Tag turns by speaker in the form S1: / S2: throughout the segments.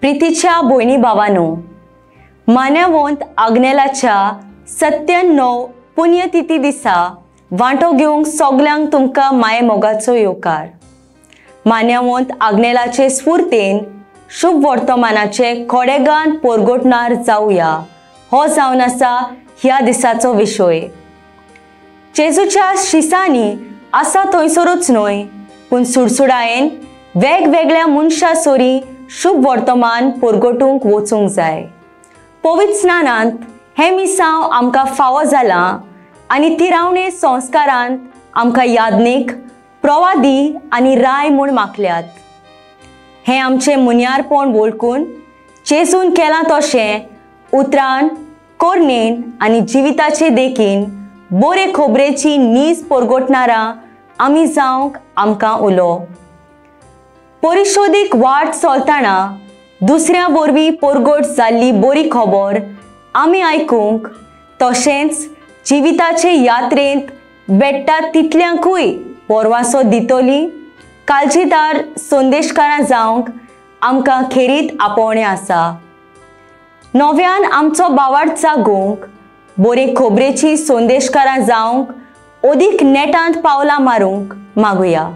S1: प्रीतीच्या भयणी भावांनो, मान्यवंत आग्नेलाच्या 97 पुण्यतिथी दिसा वांटो घेवंक सगळ्यांक तुमकां माये मोगाचो येवकार. मान्यवंत आग्नेलाचे स्फूर्तेन शुभ वर्तमानाचे खोडेगान पोरगोटणार जावया हो जावन आसा ह्या दिसाचो विशय. जेजूच्या शिसांनी आसा थंयसरूच न्हय, पूण सुडसुडायेन वेगवेगळ्या मनशां सोरी शुभ वर्तमान पोरगोटूंक वचूंक जाय. पवित्र स्नानांत हें मिसांव आमकां फावो जालां आनी तिरावणे संस्कारांत आमकां याज्ञीक, प्रवादी आनी राय म्हूण मागल्यात. हें आमचें मुन्यारपण वळखून जेजून केलां तशें उतरान, कोरनेन आनी जिविताचे देखीन बरे खबरेची नीज पोरगोटणारां आमी जावंक आमकां उलो. परिशोधीक वाट चलतना दुसऱ्या वरवीं पोरगोट जाल्ली बरी खबर आमी आयकूंक, तशेंच जिविताचे यात्रेंत बेट्टा तितल्यांकूय पोरवांसो दितली काळजीदार संदेशकारां जावंक आमकां खेरीत आपोवणें आसा. नव्यान आमचो बावार्थ जागोवंक, बरे खबरेची संदेशकारां जावंक अदीक नेटांत पावलां मारूंक मागुया.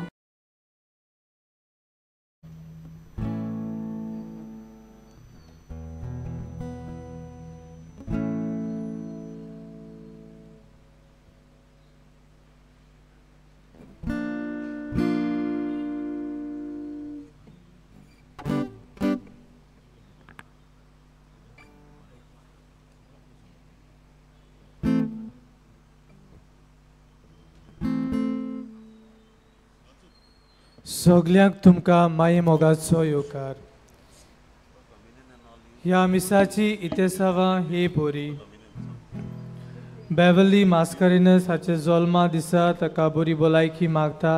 S2: सगल्यांक तुमकां माये मोगाचो येवकार. ह्या मिसाची इतेसावां हे पोरी. बेवली मास्कारेनस हाचे जल्मा दिसा ताका बरी भलायकी मागता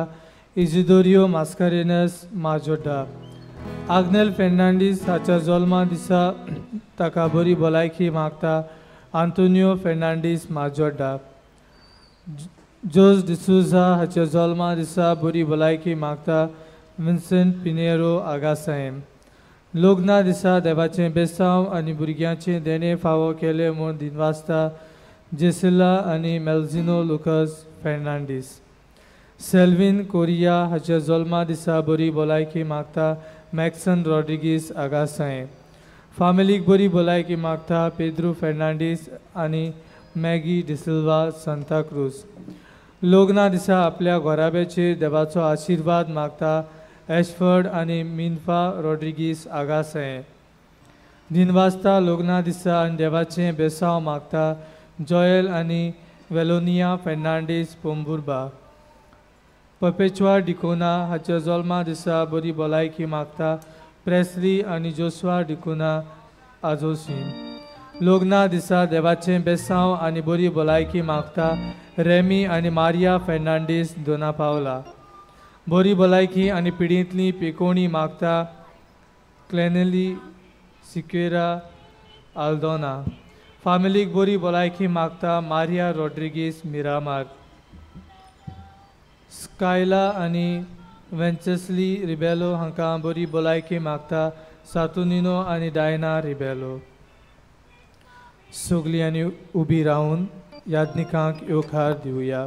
S2: इजिदोरियो मास्कारेनस माजोड्डा. आग्नेल फेर्नांडीस हाच्या जल्मा दिसा ताका बरी भलायकी मागता आंतोनियो फेर्नांडीस माजोड्डा. जोस डिसूझा हाच्या जल्मा दिसा बरी भलायकी मागता विन्सेंट पिनेरो आगासायम. लग्ना दिसा देवाचें बेसांव आनी भुरग्यांचें देणे फावो केले म्हूण दिनवासता जेसिला आनी मेल्झिनो लुकस फेर्नांडीस. सेल्विन कोरिया हाच्या जल्मा दिसा बरी भलायकी मागता मॅक्सन रॉड्रिगीस आगासायम. फामिलीक बरी भलायकी मागता पेद्रू फेर्नांडीस आनी मॅगी डिसिल्वा सांता क्रूज. लग्ना दिसा आपल्या घोराब्याचेर देवाचो आशिर्वाद मागता एशफर्ड आनी मिनफा रॉड्रिगीस आगासायम. दिनवासता लग्ना दिसा आनी देवाचें बेसांव मागता जोएल आनी वेलोनिया फेर्नांडीस पोंबुर्बा. पपेच्वा डिकोना हाच्या जल्मा दिसा बरी भलायकी मागता प्रेस्ली आनी जोस्वा डिकोना आजोसीम. लग्ना दिसा देवाचें बेसांव आनी बरी भलायकी मागता रेमी आनी मारिया फेर्नांडीस दोना पावला. बरी भलायकी आनी पिडींतली पिकोणी मागता क्लेनेली सिक्वेरा आल्दोना. फामिलीक बरी भलायकी मागता मारिया रॉड्रिगीस मिरामार. स्कायला आनी वेंचेस्ली रिबेलो हांकां बरी भलायकी मागता सातुनिनो आनी डायना रिबेलो. सगल्यांनी उबी रावन याज्ञिकांक येवकार Divya.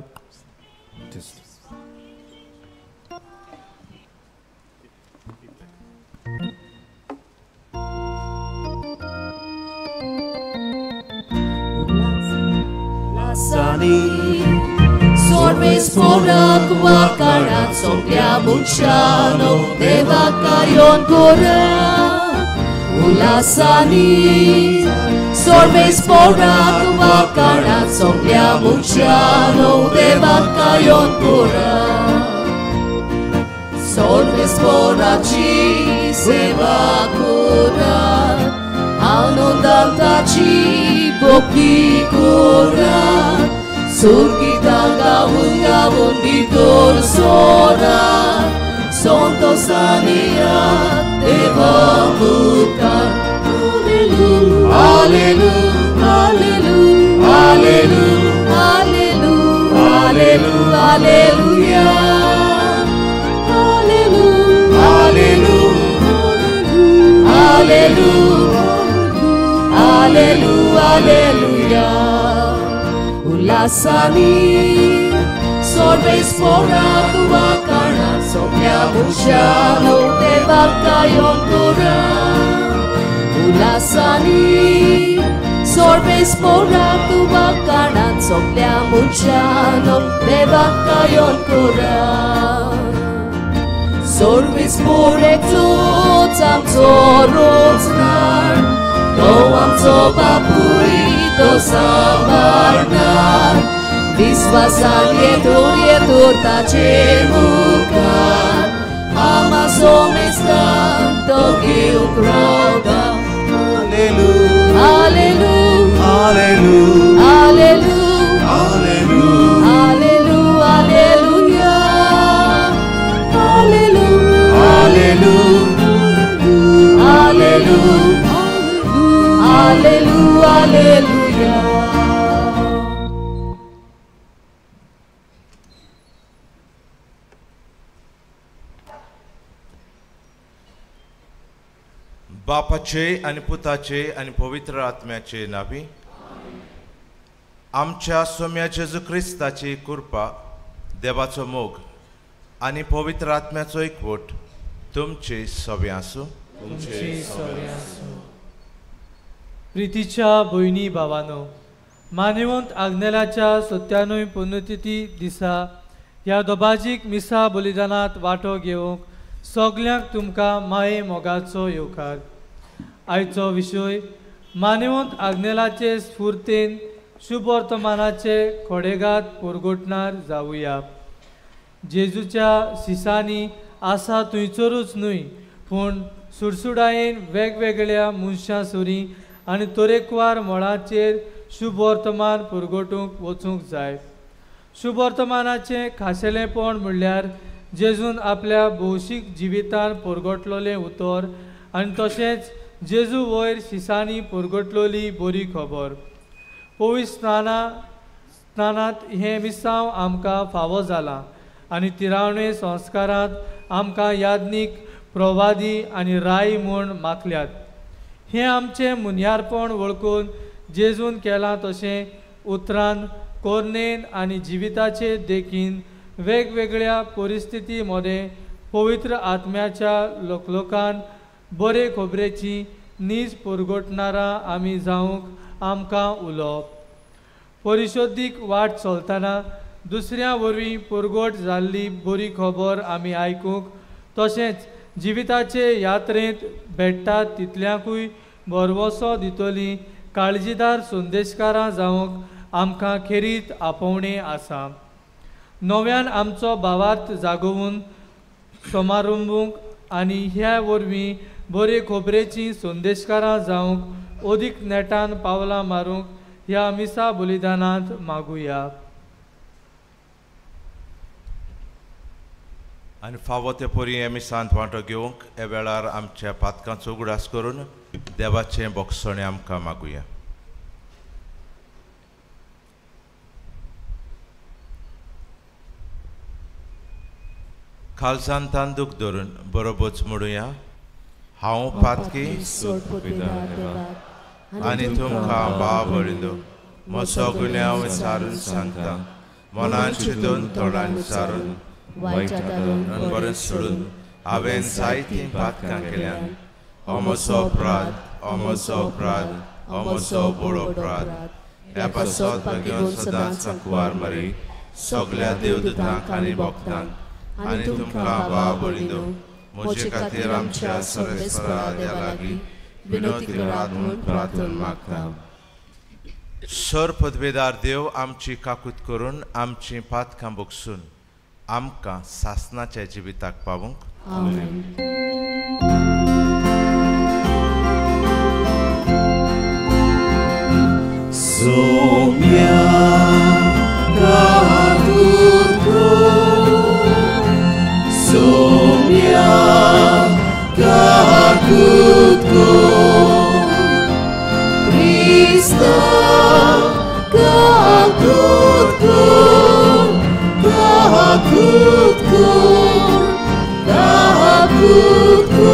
S3: Sorves porak wakarat soplia muchano devakayon kora ulasani. Sorves porak wakarat soplia muchano devakayon kora. Sorves porachi sevakora anondantachi bokikora. Surgitang gawon dito sora Sonto sania deva bukan. Hallelujah, hallelujah, hallelujah, hallelujah, hallelujah, hallelujah, hallelujah, hallelujah, Alleluia. Ulasani sorbe sporato bakana sopia bushano te bakayon kura. Ulasani sorbe sporato bakana sopia bushano te bakayon kura. Sorbe sporeto tamto roznar to amto papui to samarnar. Visvasanie turietur tacemukan Amazomestan togiu krauda. Alleluia, Alleluia, Alleluia, Alleluia, Alleluia, Alleluia, Alleluia, Alleluia, Alleluia.
S4: बापाचे आणि पुताचे आणि पवित्र आत्म्याचे नावी. आमच्या सोम्या जेजू ख्रिस्ताची कृपा, देवाचो मोग आणि पवित्र आत्म्याचो एकवट तुमचे सगळे आसूं.
S2: प्रितीच्या भयणी भावानो, मानेवंत आग्नेलाच्या 97वी पुण्यतिथी दिसा ह्या दोबाजीक मिसा बलिदानात वांटो घेवंक सगल्यांक तुमकां माये मोगाचो येवकार. आयचो विशय मानेवंत आग्नेलाचे स्फूर्तेन शुभ वर्तमानाचे खोडेगात पुरगोटणार जावुया. जेजूच्या शिसांनी आसा थंयसरूच न्हय, पूण सुडसुडायेन वेगवेगळ्या मनशां सुरी आनी तरेकवार मळांचेर शुभ वर्तमान पुरगोटूंक वचूंक जाय. शुभ वर्तमानाचें खाशेलेपण म्हणल्यार जेजून आपल्या भौशीक जिवितान पुरगोटलोलें उतर आनी तशेंच जेजू वयर शिसांनी पुरगोटलोली बरी खबर. पवित्र स्नानांत हें मिसांव आमकां फावो जालां आनी तिरावणे संस्कारांत आमकां याज्ञीक, प्रवादी आनी राय म्हूण माखल्यात. हें आमचें मुन्यारपण वळखून जेजून केलां तशें उतरान, कोरनेन आनी जिविताचे देखीन वेगवेगळ्या परिस्थिती मदें पवित्र आत्म्याच्या लोकलोकान बरे खबरेची नीज पुरगोटणारा आमी जावंक आमकां उलोवप. परिशोद्धीक वाट चलतना दुसऱ्या वरवीं पुरगोट जाल्ली बरी खबर आमी आयकूंक, तशेंच जिविताचे यात्रेंत भेटतात तितल्यांकूय भरवोसो दितली काळजीदार संदेशकारां जावंक आमकां खेरीत आपोवणें आसा. नव्यान आमचो भावार्थ जागोवन समारंभूंक आनी ह्या वरवीं बरे खबरेची संदेशकारां जावंक अदीक नेटान पावलां मारूंक ह्या मिसा बलिदानांत मागुया.
S4: आणि फावो ते परी हे मिसांत वांटो घेवंक हे वेळार आमच्या पातकांचो उगडास करून देवाचें बोगसणें आमकां मागुया. खालसान तांदूक धरून बरोबच म्हणुया. हांव पातकी आनी तुमकां बाबळिंदो म्हजो गुन्यांव विचारून सांगता. मनान चिंतून तोंडान विचारून बरें सोडून हांवें जायतीं पातकां केल्यान. हो म्हजो अपराध, हो म्हजो अपराध, हो म्हजो व्हड अपराध. ह्या पासत घेवन सदांच कुवार मारी सगळ्या देवदूतांक आनी भक्तांक आनी तुमकां बाबळिंदो म्हजे खातीर आमच्या सर्वेस्परा देवा लागीं विनोदी करात म्हूण प्रार्थना मागता. सर पदवेदार देव आमची काकूत करून आमची पातकां बोगसून आमकां सासनाच्या जिविताक पावूंक.
S3: आमेन.
S5: Saumya काकूतको, Saumya काकूतको,
S3: Krista kaakutku, kaakutku, kaakutku.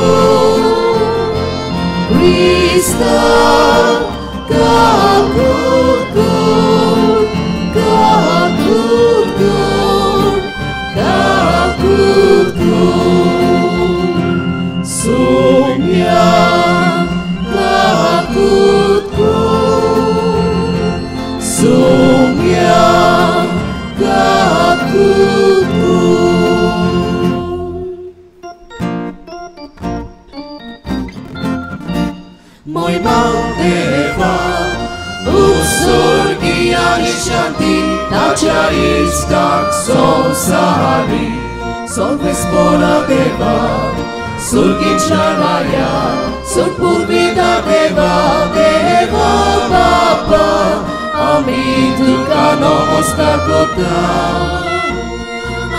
S3: Moi Deva, Usurgi Anishanti, Nacha Istak Sonsari, Solvespora Deva, Surgi Charaya, Surpurvida Deva, Deva Baba, Ami Tuka Namaskar Kota,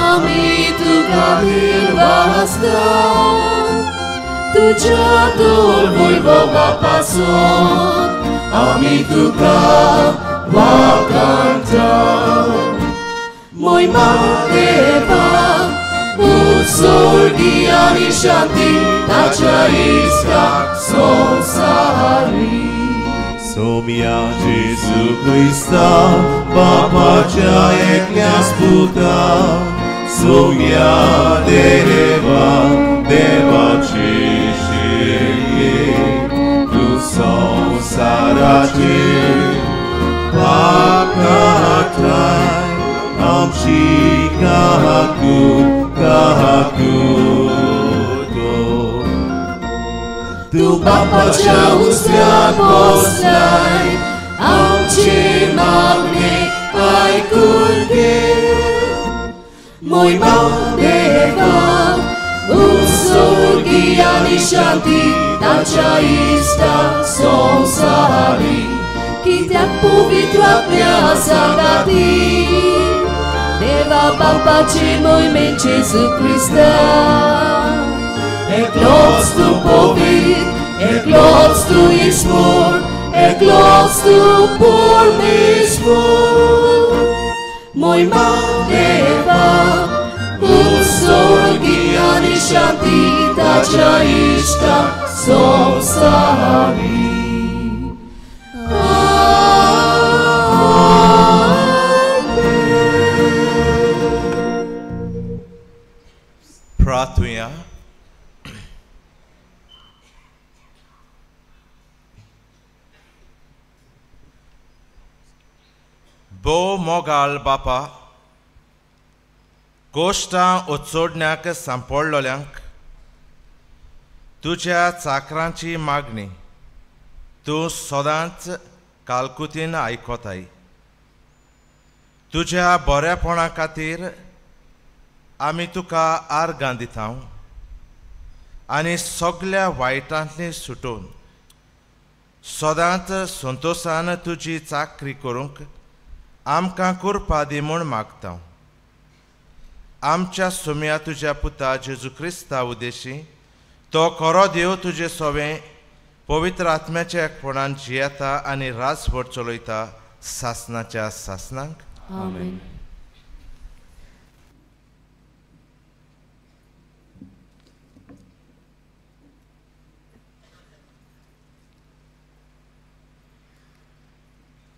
S3: Ami Tuka Dilvasta. Tudzia Wojwowa pasot, ami Tuka wakanta. Moi Deva, Usurgi Anishanti, Nacha Istak Sonsari.
S5: Somia Jesu Christa, Papa Cha Eklias Puta, Somia Deva, Deva Sarachi Pakatai Amchi Kahaku
S3: Tu Papa Cha Ustria Poslaj Amchi Magne Aikulke Moi Deva Usurgi Anishanti Nacha Istak Sonsari Kitek Povitra Sagati Deva Papa Ci Moi Men Jesu Christa Eklots tu povit, eklots tu ismor, eklots tu por mismor Moi Deva Usurgi Anishanti Nacha Istak Sonsari.
S4: प्रार्थना बो मोगाल बापा गोष्टां उत्सोडण्याक सांपडलोल्यांक तुझ्या चाकरांची मागणी तूं सदांच कालकुतीन आयकोताय तुझ्या बरेपणा खातीर आमी तुका आर्गां दिता आनी सगळ्या वायटांतली सुटून सदांच संतोशान तुजी चाकरी करूंक आमकां करपा दी म्हूण मागता आमच्या सुम्या तुज्या पुता जेजू क्रिस्ता उद्देशी तो खरो देव तुजे सोवें पवित्र आत्म्याच्या एकपणान जियेता आनी रासभर चलयता सासनाच्या सासनांक
S3: आमेन.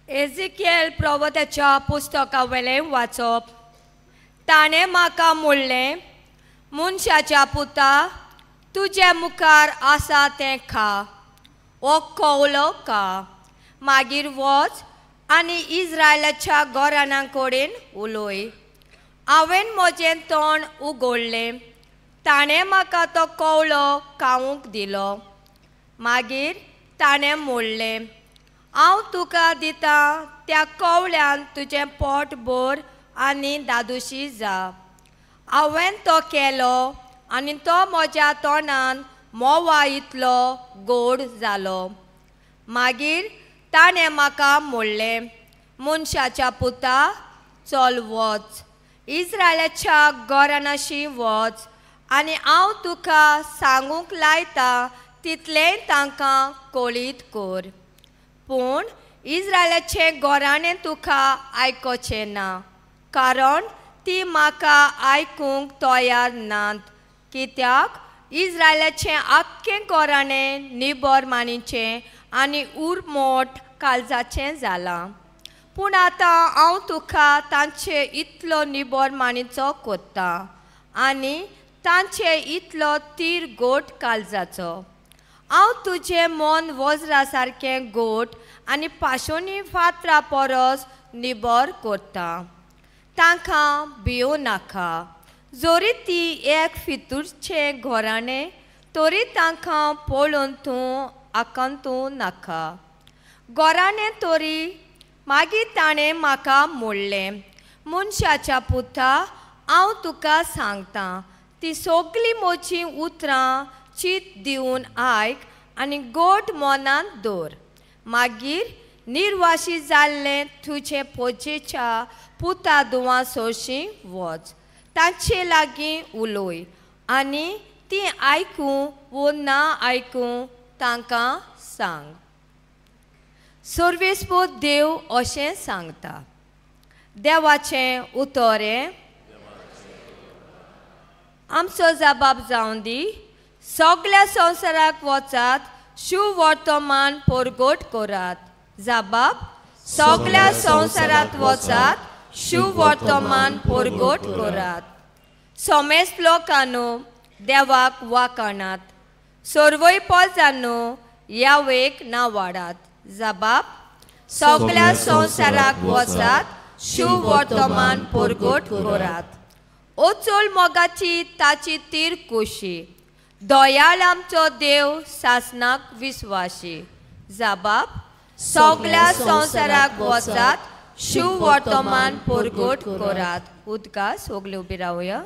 S6: एजिकिएल प्रवक्त्याच्या पुस्तका वेलें वाचप ताणें म्हाका म्हणलें मनशाच्या पुता तुजे मुखार आसा तें खा वो कवलो खा मागीर वच आनी इस्रायलाच्या घराण्यां कडेन उलय हांवें म्हजें तोंड उगडलें ताणें म्हाका तो कवलो खावंक दिलो मागीर ताणें म्हणलें हांव तुका दिता त्या कवळ्यान तुजें पोट भर आनी दादोशी जा हांवें तो केलो आनी तो म्हज्या तोंडान मोवा इतलो गोड जालो मागीर ताणें म्हाका म्हणलें मनशाच्या पुता चल वच इस्रायलाच्या घराण्याशी वच आनी हांव तुका सांगूंक लायता तितलें तांकां कळीत कर पूण इस्रायलाचे घराणें तुका आयकोचें ना कारण ती म्हाका आयकूंक तयार नात कित्याक इस्रायलाचें आख्खें घराणें निबरमानीचें आनी उर्मोट काळजाचें जालां पूण आतां हांव तुका तांचे इतलो निबरमानीचो कोत्ता आनी तांचे इतलो तीर गोट काळजाचो हांव तुजें मन वज्रा सारकें गोट आनी पाशोनी फातरा परस निबर करता तांकां भियो नाका जोरी ती एक फितूरचे घराणे तोरी तांकां पळोवन तूं आकांतू नाका घराणे तोरी मागीर ताणें म्हाका म्हणलें मनशाच्या पुता हांव तुका सांगतां ती सगळीं म्हजीं उतरां चीत दिवन आयक आनी गोट मनान दवर मागीर निर्वाशी जाल्लें तुजे पोजेच्या पुता दुवा सोशी वच तांचे लागीं उलोय आनी ती आयकूं वो ना आयकूं तांकां सांग सर्वेस्पो देव अशें सांगता देवाचें उतोरें आमचो जबाब जावन दी सगळ्या संवसाराक वचात शुभ वर्तमान परगट करात जबाब सगळ्या संवसारात वचात शुभ वर्तमान परगट करात समेस्त लोकांनो देवाक वाकणात सर्वय पोजांनो यावेक नावाडात जबाब सगळ्या संवसाराक वचात शुभ वर्तमान परगट करात ओचोल मोगाची ताची तीर कुशी दयाळ आमचो देव सासनाक विस्वाशी जबाब सगळ्या संवसाराक वचात शुभ वर्तमान परगट करात उदका सगळे उबी रावया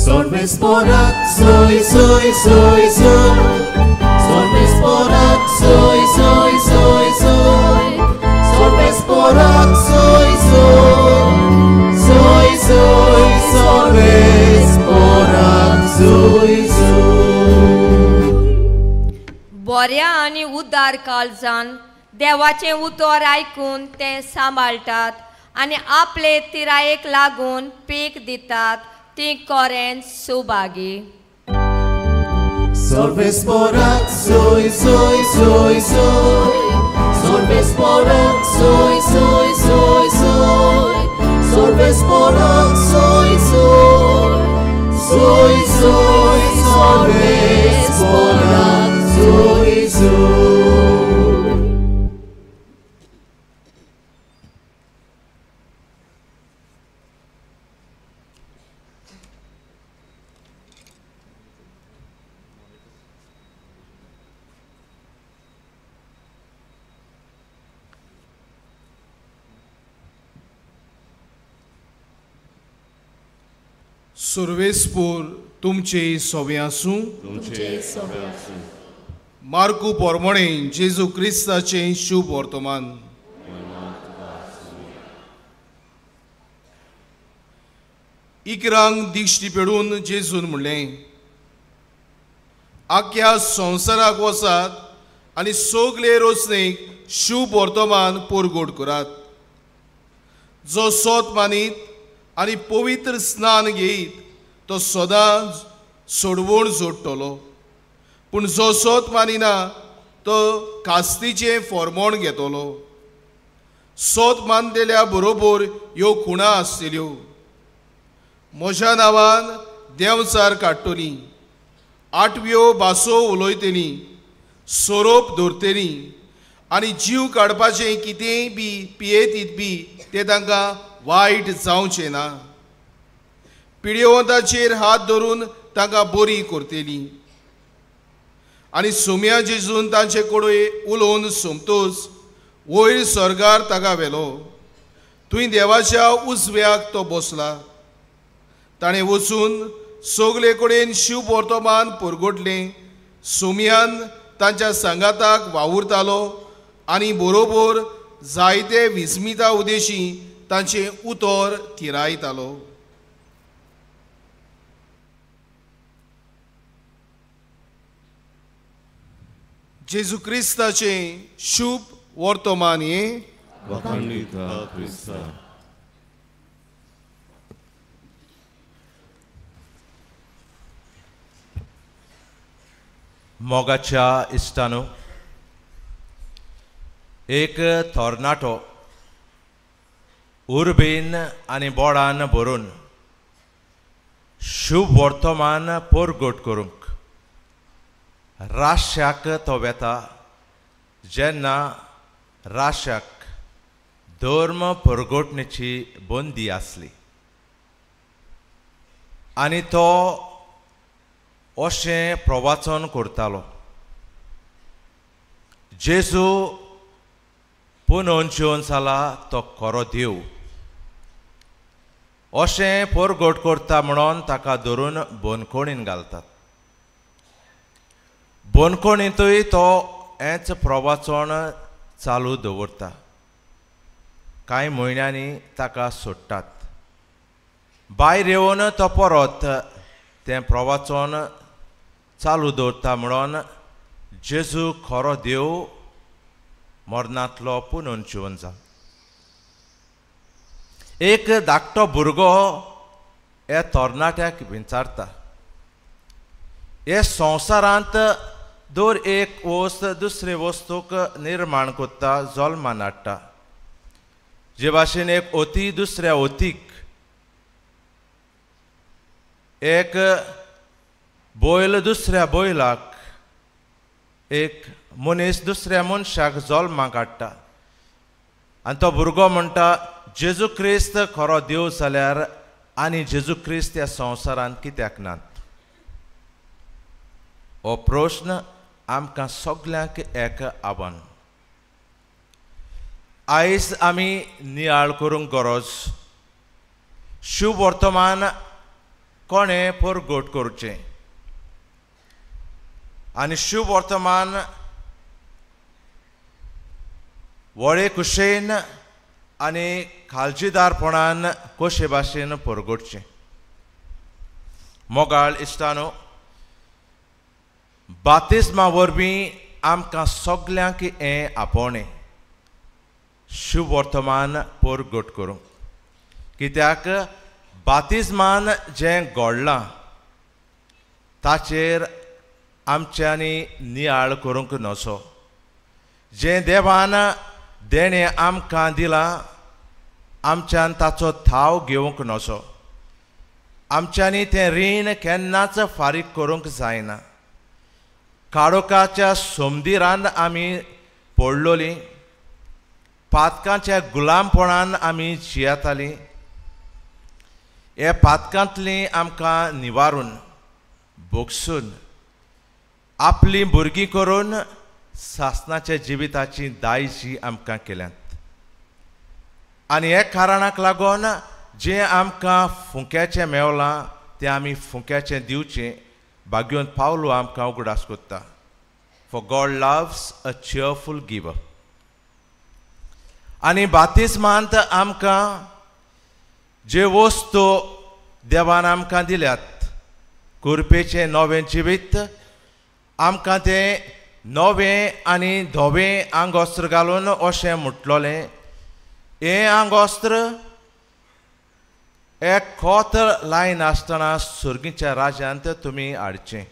S3: Sorvesporat, soy, soy, soy, soy. Sorvesporat, soy, soy, soy, soy. Sorvesporat, soy, soy. Soy, soy, sorvesporat, soy, soy.
S6: बऱ्या आनी उदार काळजान देवाचें उतर आयकून ते सांबाळटात आनी आपले तिरायेक लागून पीक दितात ती कोरेन Subhagi
S3: Sorvesporat, soy, soy, soy, soy. Sorvesporat, soy, soy, soy, soy. Sorvesporat, soy, soy. Soy, soy, sorvesporat, soy, soy.
S7: सर्वेस्पोर तुमचे सोबे आसूं
S3: तुमचे सोबे आसूं
S7: मार्कू पोरमोणे जेजू क्रिस्ताचे शुभ वर्तमान इकरांक दिश्टी पेडून जेजून म्हणलें आख्या संवसाराक वचात आनी सगळे रोचणेक शुभ वर्तमान परगट करात जो सोत मानीत आनी पवित्र स्नान घेयत तो सदांच सोडवण जोडटलो पूण जो सोत मानिना तो कास्तीचें फॉर्मोण घेतलो सोत मानलेल्या बरोबर ह्यो खुणा आसतल्यो म्हज्या नांवान देंवचार काडटलीं आठव्यो भासो उलयतलीं सोरोप धरतलीं आनी जीव काडपाचें कितेंय बी पियेतीत बी तें तांकां वायट जावचें ना पिड्येवंताचेर हात धरून तांकां बरी करतलीं आनी सोम्या जेजून तांचे कडेन उलोवन सोमतोच वयर स्वर्गार ताका व्हेलो थंय देवाच्या उजव्याक तो बसला ताणें वचून सगळे कडेन शुभ वर्तमान परगटलें सोम्यान तांच्या सांगाताक वावुरतालो आनी बरोबर जायते विस्मिता उदेशी तांचें उतर थिरायतालो जेजू क्रिस्ताचें शुभ वर्तमान हें
S5: वखणिता क्रिस्ता
S4: मोगाच्या इश्टानो एक थोरणाटो उर्बेन आनी बोडान भरून शुभ वर्तमान परगट करूंक राश्याक तो वेता जेन्ना राश्याक धर्म परगोटणेची बंदी आसली आनी तो अशें प्रवाचन करतालो जेजू पुनोवन जिवन जाला तो खरो देव अशें परगोट करता म्हणून ताका धरून बोनकोणीन घालतात बोनकोणींतूय तो हेंच प्रवाचन चालू दवरता कांय म्हयन्यांनी ताका सोडटात भायर येवन तो परत तें प्रवाचन चालू दवरता म्हणून जेजू खरो देव मरणांतलो पुनोवन जिवन जाला एक धाकटो भुरगो हे तरणाट्याक विचारता हे संवसारांत दर एक वस्त दुसरे वस्तूक निर्माण कोत्ता जल्मान हाडटा जे भाशेन एक ओती दुसऱ्या ओतीक एक बैल दुसऱ्या बैलाक एक मनीस दुसऱ्या मनशाक जल्माक हाडटा आनी तो भुरगो म्हणटा जेजू क्रिस्त खरो देव जाल्यार आनी जेजू क्रिस्त ह्या संवसारांत कित्याक नात हो प्रश्न आमकां सगल्यांक एक आव्हान आयज आमी नियाळ करूंक गरज शुभ वर्तमान कोणें परगोट करचें आनी शुभ वर्तमान व्हडे कुशेन आनी काळजीदारपणान कशे भाशेन परगोटचें मोगाळ इश्टानो बातिस्मा वरवीं आमकां सगल्यांक हें आपोवणें शुभ वर्तमान परगोट करूंक कित्याक बातिस्मान जें घडलां ताचेर आमच्यांनी नियाळ करूंक नजो जें देवान देणें आमकां दिलां आमच्यान ताचो थाव घेवंक नजो आमच्यांनी तें रीण केन्नाच फारीक करूंक जायना काळोखाच्या सोमदिरान आमी पडलोलीं पातकांच्या गुलामपणान आमी जियेतालीं हे पातकांतलीं आमकां निवारून भोगसून आपलीं भुरगीं करून सासणाच्या जिविताची दायजी आमकां केल्यांत आनी हे कारणाक लागून जें आमकां फुंक्याचें मेवलां तें आमी फुंक्याचें दिवचें भाग्योन पावलो आमकां उगडास कोत्ता for God loves a cheerful giver आनी बातिस्मांत आमकां जे वस्तू देवान आमकां दिल्यात कुरपेचें नवें जिवीत आमकां तें नवें आनी धवें आंगोस्त्र घालून अशें म्हटलोलें हें आंगोस्त्र एक खोत लायन आसतना सुर्गीच्या राज्यांत तुमी हाडचें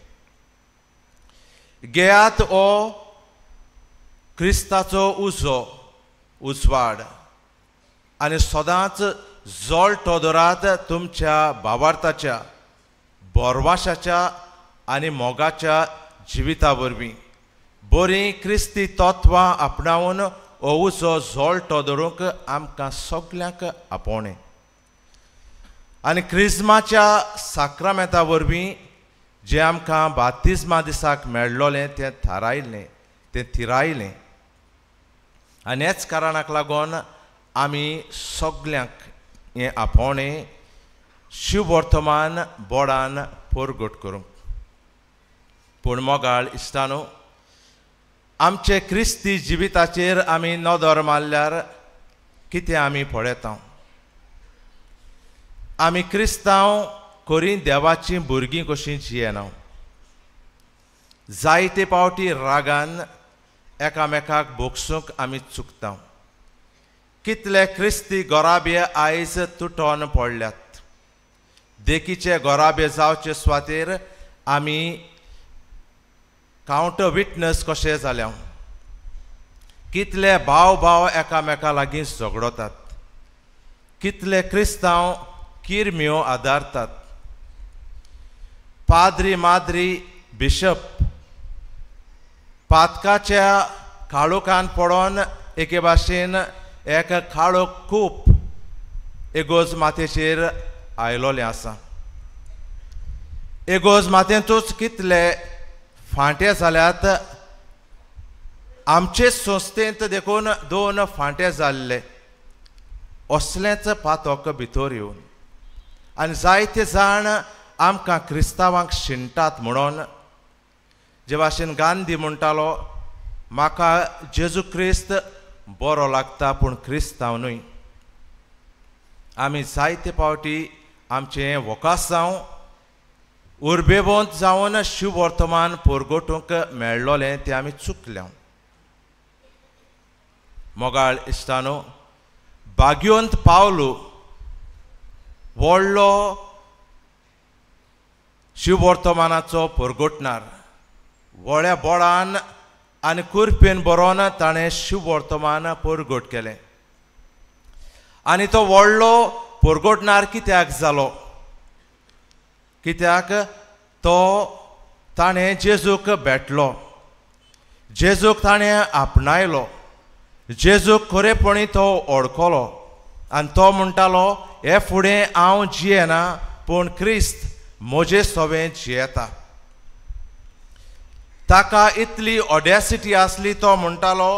S4: घेयात हो क्रिस्ताचो उजवाड आनी सदांच जोल्टो दवरात तुमच्या भावार्थाच्या बोरवाशाच्या आनी मोगाच्या जिविता वरवीं बरीं क्रिस्ती तत्वां आपणावन हो उजो जोल्टो दवरूंक आमकां सगल्यांक आपोवणें आनी क्रिस्माच्या साक्रामेंता वरवीं जें आमकां बातिस्मा दिसाक मेळ्ळोलें तें थारायिल्लें तें थिरायलें आनी हेच कारणाक लागून आमी सगल्यांक हें आपोवणें शुभ वर्तमान बोडान परगोट करूंक पूण मोगाळ इश्टानो आमचे क्रिस्ती जिविताचेर आमी नदर मारल्यार कितें आमी पळयता आमी क्रिस्तांव खरी देवाची भुरगीं कशीं जियेना जायते पावटी रागान एकामेकाक भोगसूंक आमी चुकता कितले क्रिस्ती गोराबे आयज तुटोन पडल्यात देखीचे गोराबे जावचे सुवातेर आमी कावंटर विटनस कशें जाल्या कितले भाव एकामेका लागीं झगडतात कितले क्रिस्तांव किरम्यो आदारतात पाद्री माद्री बिशप पातकाच्या काळोखान पडोन एके भाशेन एक काळोख खूप एगोज मातेचेर आयलोलें आसा. एगोज मातेंतूच कितले फांटे जाल्यात. आमचे संस्थेंत देखून 2 फांटे जाल्ले असलेंच पातोक भितर येवन आनी जायते जाण आमकां क्रिस्तांवांक शिंटात म्हणून जे भाशेन गांधी म्हणटालो म्हाका जेजू क्रिस्त बरो लागता पूण क्रिस्तांव न्हय. आमी जायते पावटी आमचें वोकास जावं उर्बेवंत जावन शुभ वर्तमान परगटूंक मेळ्ळोलें तें आमी चुकल्या. मोगाळ इश्टानो, भाग्यवंत पावलो व्हडलो शुभ वर्तमानाचो परगटणार. व्हड्या बोडान आनी कुरपेन बरोवन ताणें शुभ वर्तमान परगट केलें. आनी तो व्हडलो परगटणार कित्याक जालो? कित्याक तो ताणें जेजूक भेटलो, जेजूक ताणें आपणायलो, जेजूक खरेपणी तो ओळखलो आनी तो म्हणटालो हे फुडें हांव जियेना पूण क्रिस्त म्हजे सोबें जियेता. ताका इतली ऑडेसिटी आसली तो म्हणटालो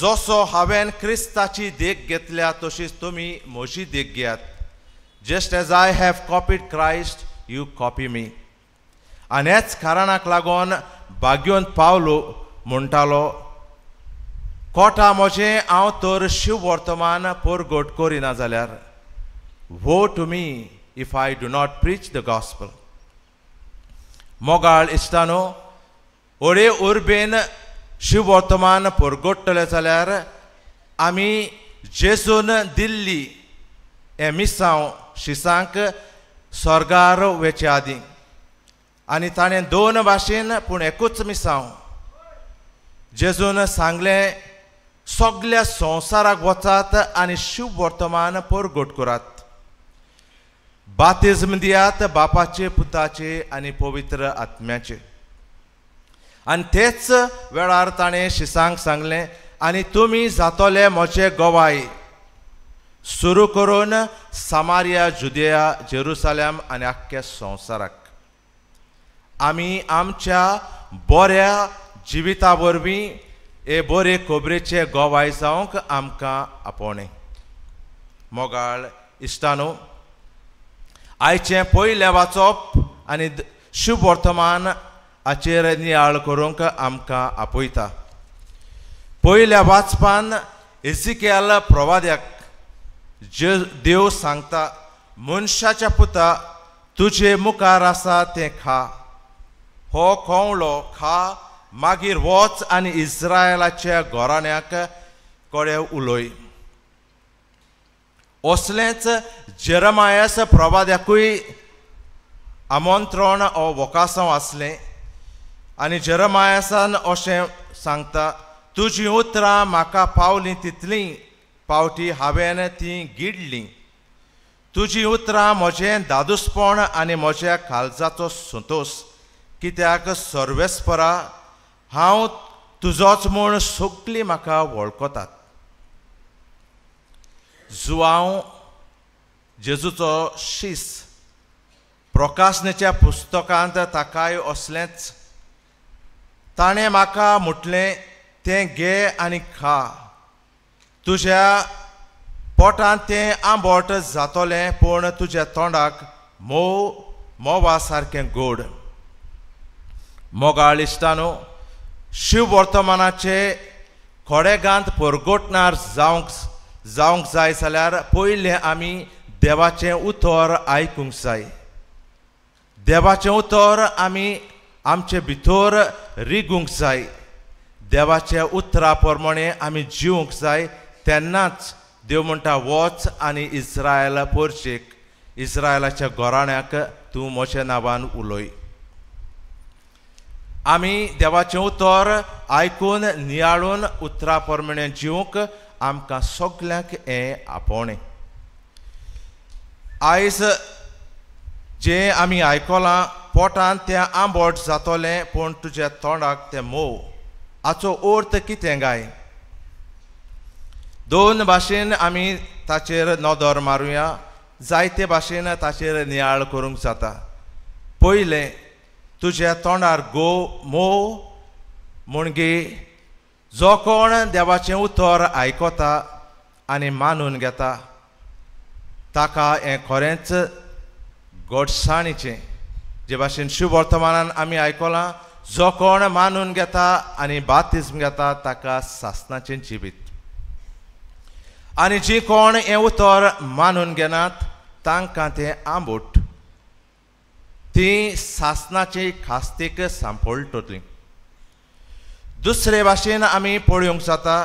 S4: जसो हांवें क्रिस्ताची देख घेतल्या तशीच तुमी म्हजी देख घेयात. Just as I have copied Christ you copy me. आनी हेच कारणाक लागून भाग्यवंत पावलो म्हणटालो कोटा म्हजें हांव तर शुभ वर्तमान परगट करिना जाल्यार woe to me if I do not preach the gospel. मोगाळ इश्टानो, ओडे उर्बेन शुभ वर्तमान परगटले जाल्यार आमी जेजून दिल्ली हे मिसांव शिसांक स्वर्गार वेचे आदीं आनी ताणें 2 भाशेन पूण एकूच मिसांव जेजून सांगलें सगळ्या संवसाराक वचात आनी शुभ वर्तमान परगट करात. बातिज्म दियात बापाचे, पुताचे आनी पवित्र आत्म्याचे. आनी तेच वेळार ताणें शिसांक सांगलें आनी तुमी जातोले म्हजे गवाय सुरू करून सामारिया, जुदेया, जेरुसालेम आनी आख्ख्या संवसाराक. आमी आमच्या बऱ्या जिविता वरवीं हे बरे खबरेचे गवाय जावंक आमकां आपोवणें. मोगाळ इश्टानो, आयचें पयलें वाचप आनी शुभ वर्तमान हाचेर नियाळ करूंक आमकां आपयता. पयल्या वाचपान एजिकेल प्रवाद्याक देव सांगता मनशाच्या पुता तुजे मुखार आसा तें खा, हो कोवळो खा, मागीर वच आनी इस्रायलाच्या घराण्याक कडेन उलय. असलेंच जेरमायास प्रवाद्याकूय आमंत्रण हो वोकासांव आसलें आनी जेरमायासान अशें सांगता तुजीं उतरां म्हाका पावलीं तितलीं पावटी हांवें तीं गिडलीं. तुजीं उतरां म्हजें दादूसपण आनी म्हज्या काळजाचो संतोश, कित्याक सर्वेस्परा हांव तुजोच म्हूण सगळीं म्हाका वळखतात. जुआंव जेजूचो शीस प्रकाशनेच्या पुस्तकांत ताकाय असलेंच. ताणें म्हाका म्हटलें तें घे आनी खा, तुज्या पोटांत तें आंबट जातोलें पूण तुज्या तोंडाक मोवा सारकें गोड. मोगाळ इश्टानो, शुभ वर्तमानाचे खोडेगांत परगटणार जावंक जाय जाल्यार पयलें आमी देवाचें उतर आयकूंक जाय. देवाचें उतर आमी आमचे भितर रिगूंक जाय. देवाच्या उतरा प्रमाणे आमी जिवंक जाय. तेन्नाच देव म्हणटा वच आनी इस्रायल परचेक, इस्रायलाच्या घराण्याक तूं म्हज्या नांवान उलय. आमी देवाचें उतर आयकून नियाळून उतरा प्रमाणे जिवंक आमकां सगल्यांक हें आपोवणें. आयज जें आमी आयकलां पोटांत तें आंबट जातोलें पूण तुज्या तोंडाक तें मोव हाचो अर्थ कितें गाय दोन भाशेन आमी ताचेर नदर मारुया जायते भाशेन ताचेर नियाळ करूंक जाता पयलें तुज्या तोंडार मोव म्हणजे जो कोण देवाचें उतर आयकता आनी मानून घेता ताका हें खरेंच घडसाणीचें जे भाशेन शुभ वर्तमानान आमी आयकलां जो कोण मानून घेता आनी बातिस्म घेता ताका सासणाचें जिवीत आनी जी कोण हें उतर मानून घेनात तांकां तें आंबट ती सासणाची खास्तीक सांपळटली दुसरे भाशेन आमी पळोवंक जाता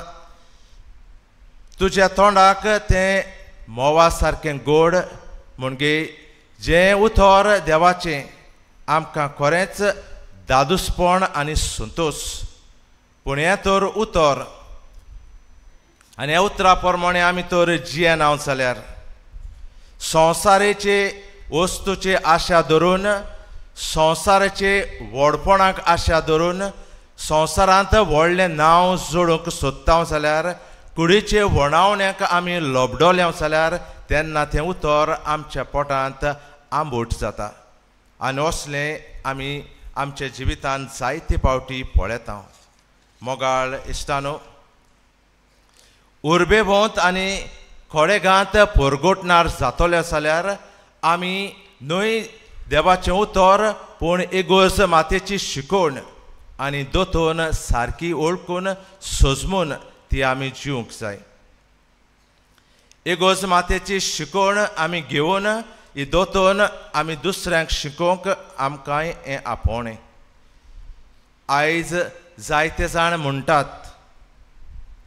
S4: तुज्या तोंडाक तें मोवा सारकें गोड म्हणजे जें उतर देवाचें आमकां खरेंच दादूसपण आनी संतोश पूण हें तर उतर आनी ह्या उतरा प्रमाणे आमी तर जियेनात जाल्यार संवसाराचे वस्तूचे आशा धरून संवसाराचे व्हडपणाक आशा धरून संवसारांत व्हडलें नांव जोडूंक सोदता जाल्यार कुडीचे वणावण्याक आमी लोबडोले जाल्यार तेन्ना तें उतर आमच्या पोटांत आंबट जाता आनी असलें आमी आमच्या जिवितांत जायते फावटी पळयता मोगाळ इश्टानो उर्बेभोंत आनी खोडेगांत परगोटणार जातले जाल्यार आमी न्हय देवाचें उतर पूण एगोज मातयेची शिकवण आनी दोतोन सारकी ओळखून सजमून ती आमी जिवंक जाय एगोज मातयेची शिकवण आमी घेवन ही दोतोन आमी दुसऱ्यांक शिकोवंक आमकांय हें आपोवणें आयज जायते जाण म्हणटात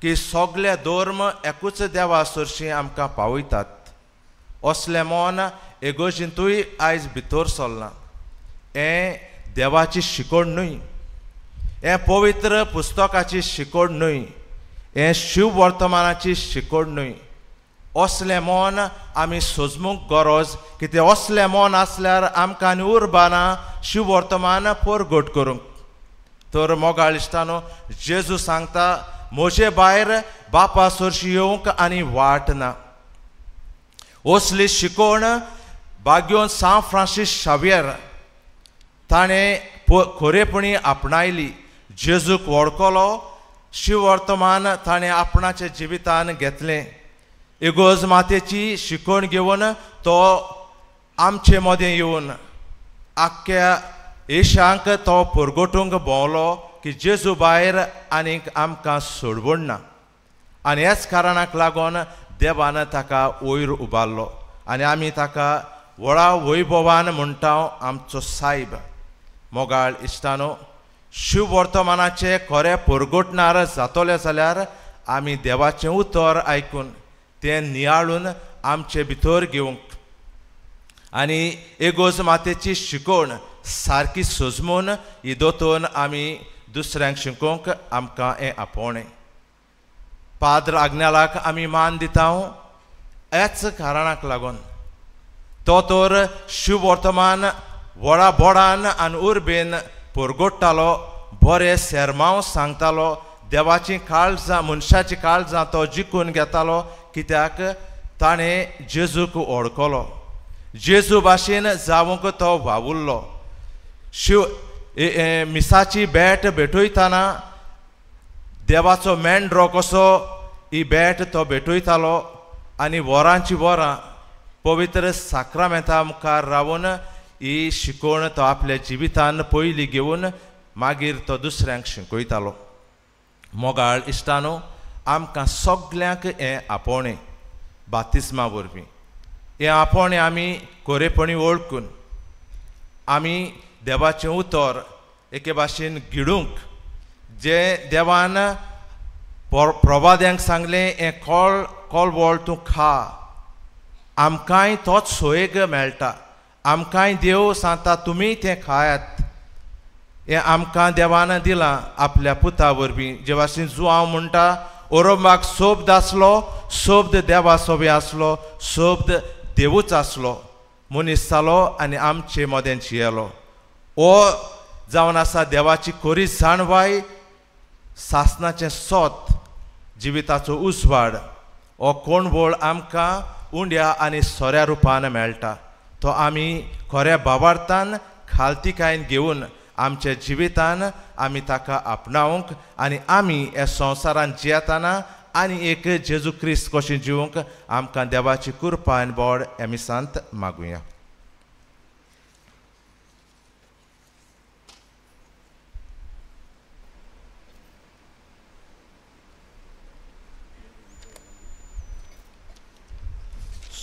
S4: की सगळे धर्म एकूच देवा सरशीं आमकां पावयतात असलें मन एगोजींतूय आयज भितर सरलां हें देवाची शिकवण न्हय हें पवित्र पुस्तकाची शिकवण न्हय हें शिव वर्तमानाची शिकवण न्हय असलें मन आमी सजमूंक गरज कितें असलें मन आसल्यार आमकां आनी उरबाना शिव वर्तमान परगट करूंक तर मोगाळ इश्टानो जेजू सांगता म्हजे भायर बापा सरशी येवंक आनी वाट ना असली शिकवण बाग्योन सान फ्रांसीस शावियर ताणें खरेपणी आपणायली जेजूक वळखलो शिव वर्तमान ताणें आपणाच्या जिवितान घेतलें एगोज मातयेची शिकवण घेवन तो आमचे मदें येवन आख्ख्या येशांक तो परगटूंक भोंवलो की जेजू भायर आनीक आमकां सोडवण ना आनी हेच कारणाक लागून देवान ताका वयर उबारलो आनी आमी ताका व्हडा वैभवान म्हणटा आमचो सायब मोगाळ इश्टानो शिव वर्तमानाचे खरें परगटणार जातले जाल्यार आमी देवाचें उतर आयकून तें नियाळून आमचे भितर घेवंक आनी एगोज मातयेची शिकवण सारकी सजमून ही दोतोन आमी दुसऱ्यांक शिकोवंक आमकां हें आपोवणें पाद्र आग्नेलाक आमी मान दिता हेच कारणाक लागून तो तर शिव वर्तमान व्हडा बोडान आनी उर्बेन परगोडटालो बरें सेरमांव सांगतालो देवाची काळजां मनशाची काळजां तो जिखून घेतालो कित्याक ताणें जेजूक वळखलो जेजू भाशेन जावंक तो वावुरलो शिव मिसाची भेट भेटयतना देवाचो मेंढरो कसो ही भेट तो भेटयतालो आनी वरांची वरां पवित्र साक्रामेंता मुखार रावून ही शिकवण तो आपल्या जिवितान पयली घेवन मागीर तो दुसऱ्यांक शिकयतालो मोगाळ इश्टानो आमकां सगल्यांक हें आपोवणें बातिस्मा वरवीं हें आपोवणें आमी खरेपणी वळखून आमी देवाचें उतर एके भाशेन गिडूंक जें देवान प्रभाद्यांक सांगलें हें कोळवळ तूं खा आमकांय तोच सोयेग मेळटा आमकांय देव सांगता तुमी तें खायात हें आमकां देवान दिलां आपल्या पुता वरवीं जे भाशेन जुआंव म्हणटा ओरोमाक सोबद आसलो सोबद देवा सोबे आसलो सोबद देवूच आसलो मनीस जालो आनी आमचे मदें जियेलो ओ जावन आसा देवाची कोरी जाणवाय सासनाचें सोत जिविताचो उसवाड हो कोणबोळ आमकां उंड्या आनी सोऱ्या रुपान मेळटा तो आमी खऱ्या बाबार्थान खालतीकायेन घेवन आमच्या जिवितान आमी ताका आपणावंक आनी आमी ह्या संवसारान जियेतना आनी एक जेजू क्रिस्त कशें जिवंक आमकां देवाची कृपा आनी बोड ह्या मिसांत मागुया.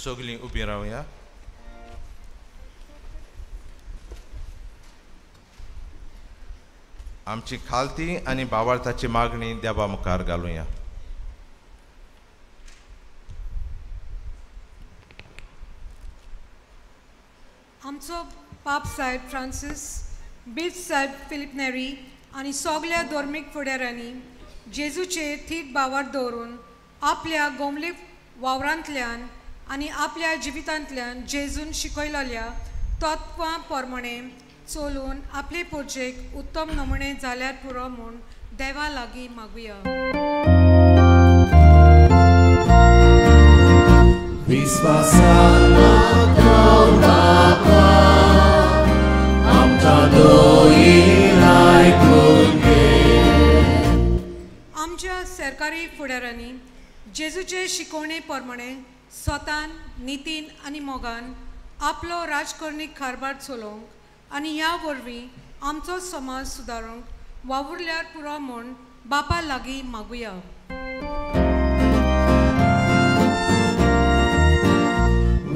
S4: सगळीं उबीं रावया. आमची खालती आनी बाबार्थाची मागणी देवा मुखार घालुया.
S8: आमचो पाप साहेब फ्रांसीस, बिश साहेब फिलिप नेरी आनी सगळ्या धर्मीक फुडाऱ्यांनी जेजूचे थीट बावर दवरून आपल्या गोमले वावरांतल्यान आनी आपल्या जिवितांतल्यान जेजून शिकयलेल्या तत्वां प्रमाणे चलून आपले पोरजेक उत्तम नमुणे जाल्यार पुरो म्हूण देवा लागीं मागुया.
S3: विस्वासान मागतां बापा, आमकां दोयीन आयकून घे.
S8: आमच्या सरकारी फुडाऱ्यांनी जेजूचे शिकवणे प्रमाणे स्वतान नितीन आनी मोगान आपलो राजकारणी कारभार चलोवंक आनी ह्या वरवीं आमचो समाज सुदारूंक वावुरल्यार पुरो म्हूण बापा लागीं मागुया.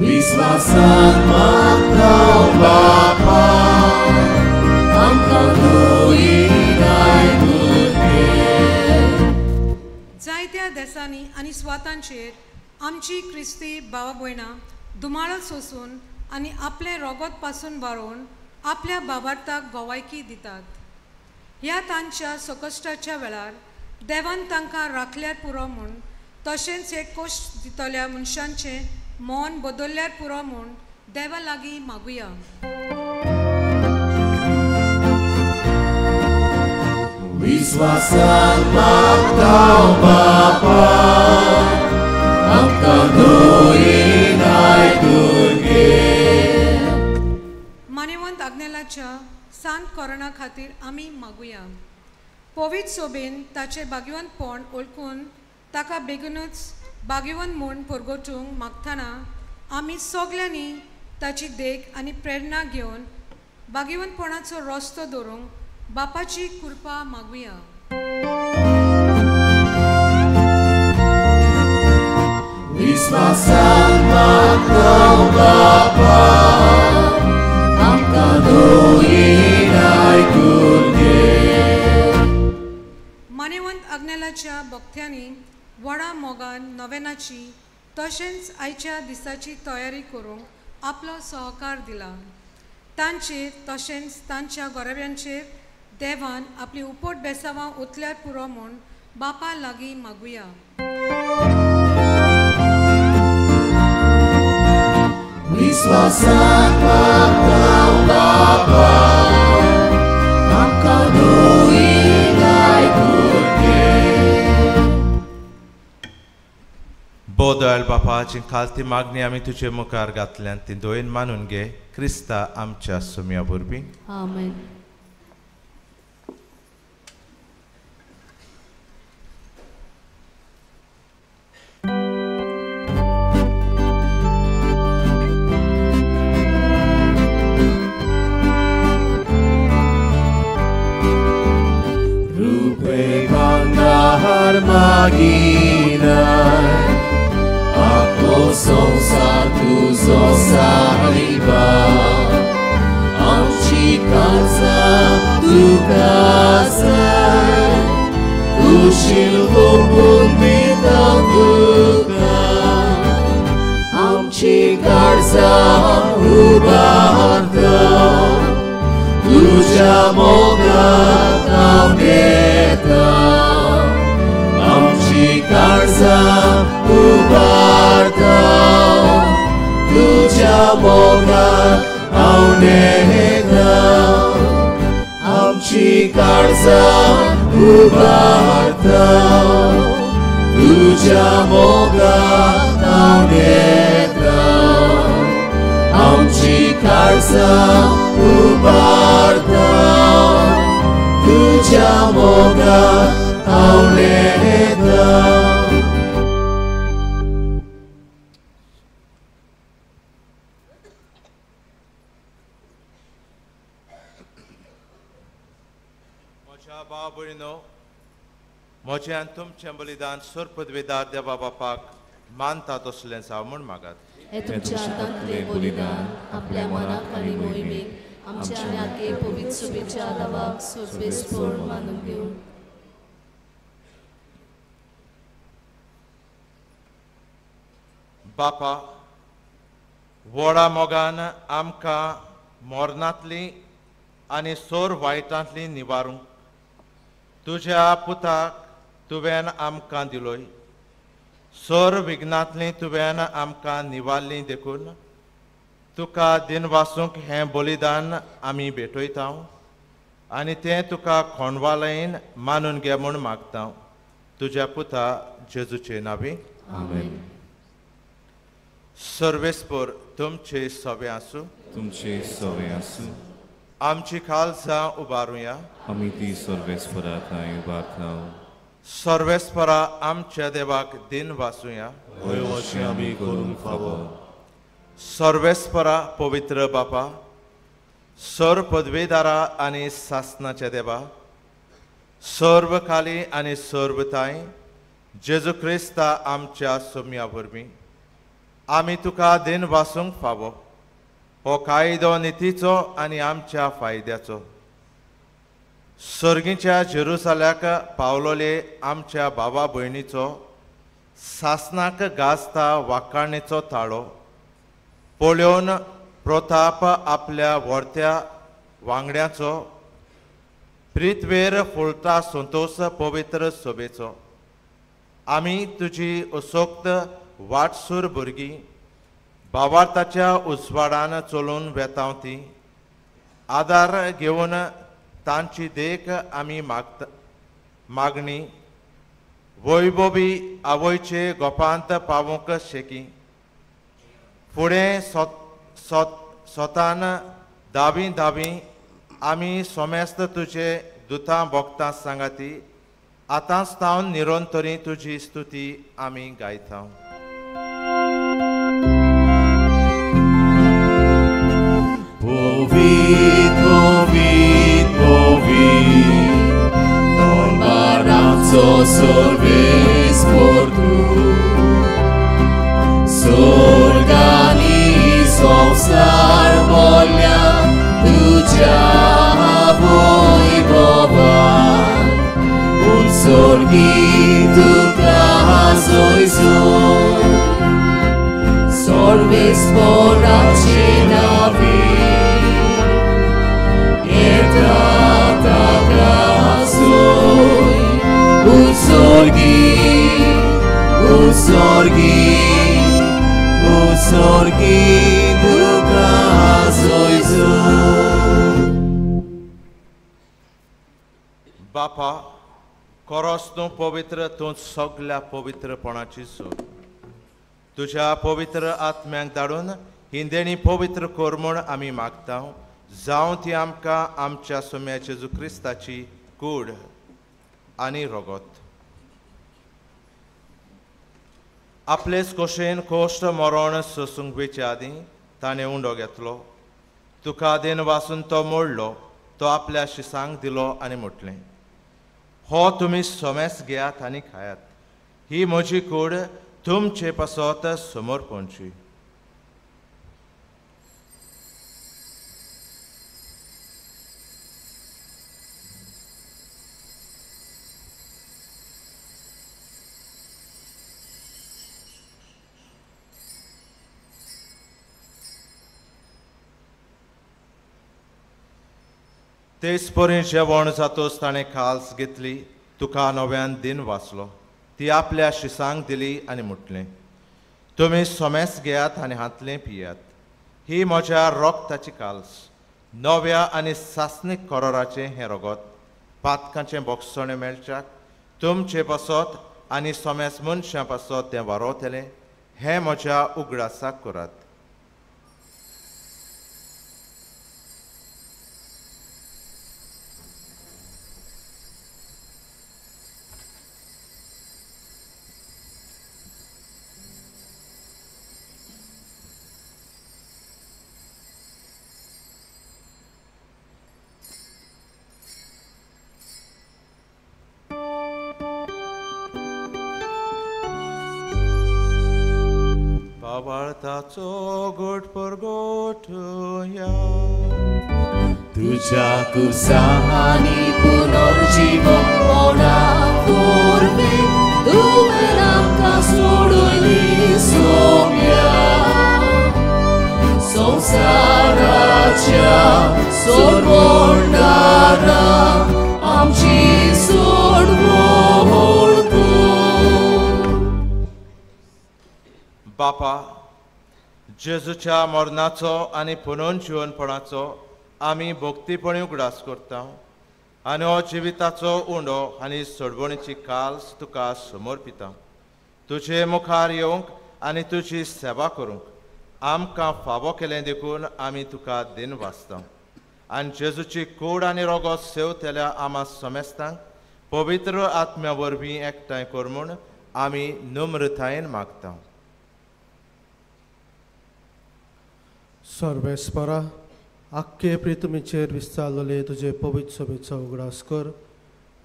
S3: विस्वासान मागतां बापा, आमकां दोयीन आयकून घे.
S8: जायत्या देशांनी आनी स्वातांचेर आमची क्रिस्ती भावा भयणां दुमाळो सोसून आनी आपले रोगोत पासून वारोवन आपल्या बाबार्थाक गोवायकी दितात. ह्या तांच्या संकश्टाच्या वेळार देवान तांकां राखल्यार पुरो म्हूण तशेंच हे कश्ट दितल्या मनशांचें मन बदल्ल्यार पुरो म्हूण देवा लागीं मागुया.
S3: विस्वासान मागतां बापा, आमकां दोयीन आयकून घे.
S8: मानेवंत आग्नेलाच्या सांत कोरोना खातीर आमी मागुया. पवित्र सोबेन ताचे भाग्यवंतपण ओळखून ताका बेगीनूच भाग्यवंत म्हूण परगटूंक मागतना आमी सगल्यांनी ताची देख आनी प्रेरणा घेवन भाग्यवंतपणाचो रस्तो दवरूंक बापाची कृपा मागुया.
S3: विस्वासान मागतां बापा, आमकां दोयीन आयकून घे.
S8: मानेवंत आग्नेलाच्या भक्त्यांनी व्हडा मोगान नवेनाची तशेंच आयच्या दिसाची तयारी करूंक आपलो सहकार दिला. तांचेर तशेंच तांच्या गोरव्यांचेर देवान आपली उपट बेसावां उतल्यार पुरो म्हूण बापा लागीं मागुया.
S3: विस्वासान मागतां बापा, आमकां दोयीन आयकून घे.
S4: बोदळ बापाची खालती मागणी आमी तुजे मुखार घातल्यान ती दोयेन मानून घे. क्रिस्ता आमच्या सुम्या वरवीं.
S9: आमेन.
S3: Maginaj, ako संसार तुझो साहिबा, आमची काळजां तुका जाय, कुशील करून दिता तुका. आमची काळजां उबारता, तुझ्या मोगान हांव घेता. काळजां उबारता, तुझ्या मोगान हांव नेता. आमची काळजां उबारता तुझ्या मोगान हांव येता आमची काळजां उबारता तुझ्या मोगान हांव येता
S4: म्हज्या भाव भयणीनो म्हजें आनी तुमचें बलिदान सुर पदवेदार देवा बापाक मानता तसलें जावं म्हूण मागात
S5: हे तुमच्या हातांतलें बलिदान आपल्या मनाक आनी मोहिमेक आमच्या आनी आगे पवित्र सुबेच्या आदावाक सोबेस्पोर मानून घेवन
S4: बापा व्हडा मोगान आमकां मोरनांतली आनी सोर वायटांतली निवारूंक तुज्या पुताक तुवें आमकां दिलोय सोर विघ्नांतली तुवें आमकां निवारली देखून तुका दिन वासूंक हें बलिदान आमी भेटयता आनी तें तुका खोणवालेन मानून घे म्हूण मागता तुज्या पुता जेजूचे नांवी
S5: आमेन
S4: सर्वेस्पर तुमचे सवे आसूं
S5: तुमचे सवे आसूं
S4: आमची काळजां उबारुया
S5: आमी ती सर्वेस्परांताय उबारता
S4: सर्वेस्परा आमच्या देवाक दिन वासुया
S5: होय अशें आमी करूंक फावो
S4: सर्वेस्परा पवित्र बापा सर पदवेदारा आनी सासनाच्या देवा सर्वकाली आनी सर्वताय जेजू क्रिस्ता आमच्या सोम्या वरवीं आमी तुका दिन वासूंक फावो हो कायदो नितीचो आनी आमच्या फायद्याचो सर्गीच्या जेरुसाल्याक पावलोले आमच्या भावा भयणीचो सासनाक गाजता वाकाणेचो ताळो पळोवन प्रताप आपल्या व्हरत्या वांगड्याचो प्रितवेर फुलता संतोश पवित्र सोबेचो आमी तुजी असोक्त वाटसूर भुरगीं भावार्थाच्या उजवाडान चलून वेताव ती आदार घेवन तांची देख आमी मागणी वैभवी आवयचे गोपांत पावूंक शेकी फुडें स्वतान दावी आमी सोमेस्त तुजे दुतां भोगतां सांगाती आतांच तावन निरंतरी तुजी स्तुती आमी गायता
S3: Sorvespor tu Sorgani संसार बोल्या तुझ्या वैभवान उत्सर्गी तुका सोयसोय सर्वेस्पराचे नावी येता ताका सोय उत्सर्गी तुका सोयसोय
S4: बापा कोरोस तूं पवित्र तूं सगल्या पवित्रपणाची सोय तुज्या पवित्र आत्म्यांक धाडून ही देणी पवित्र कर म्हूण आमी मागता जावं ती आमकां आमच्या सोम्या जेजू क्रिस्ताची कूड आनी रगत आपलेच कोशेन कोश्ट मरण सोसूंक वेचे आदीं ताणें उंडो घेतलो तुका देन वासून तो मोडलो तो आपल्या शिसांक दिलो आनी म्हटलें हो तुमी सोमेस घेयात आनी खायात ही म्हजी कूड तुमचे पासत समोर पोंची तेच परी जेवण जातोच ताणें खाल्स घेतली तुका नव्यान दिन वाचलो ती आपल्या शिसांक दिली आनी म्हटलें तुमी सोमेस घेयात आनी हातलें पियात ही म्हज्या रोगताची काल्स नव्या आनी सासणीक करोराचें हें रगत पातकांचें बोगसोणें मेळच्याक तुमचे पासत आनी सोमेस मनशां पासत तें वारोतलें हें म्हज्या उगडासाक करात. Pavartaco गोट परगोटुया
S3: तुझ्या कुसाहानी पुनर्जीवन मोडा वरवी तुवें आमकां सोडून सोम्या संवसाराच्या सोडवणारा आमची सोडवण
S4: बापा जेजूच्या मरणाचो आनी पुनर्जीवनपणाचो आमी भक्तीपणी उगडास करता आनी हो जिविताचो उंडो आनी सोडवणीची काल्स तुका समर्पिता. तुजे मुखार येवंक आनी तुजी सेवा करूंक आमकां फावो केलें देखून आमी तुका दिन वाचता आनी जेजूची कूड आनी रगत सेवतल्या आमा समेस्तांक पवित्र आत्म्या वरवीं एकठांय कर म्हूण आमी नम्रतायेन मागता.
S9: सर्वेस्परा आख्खे प्रितुमीचेर विस्तारलेले तुजे पवित्र सभेचो उगडास कर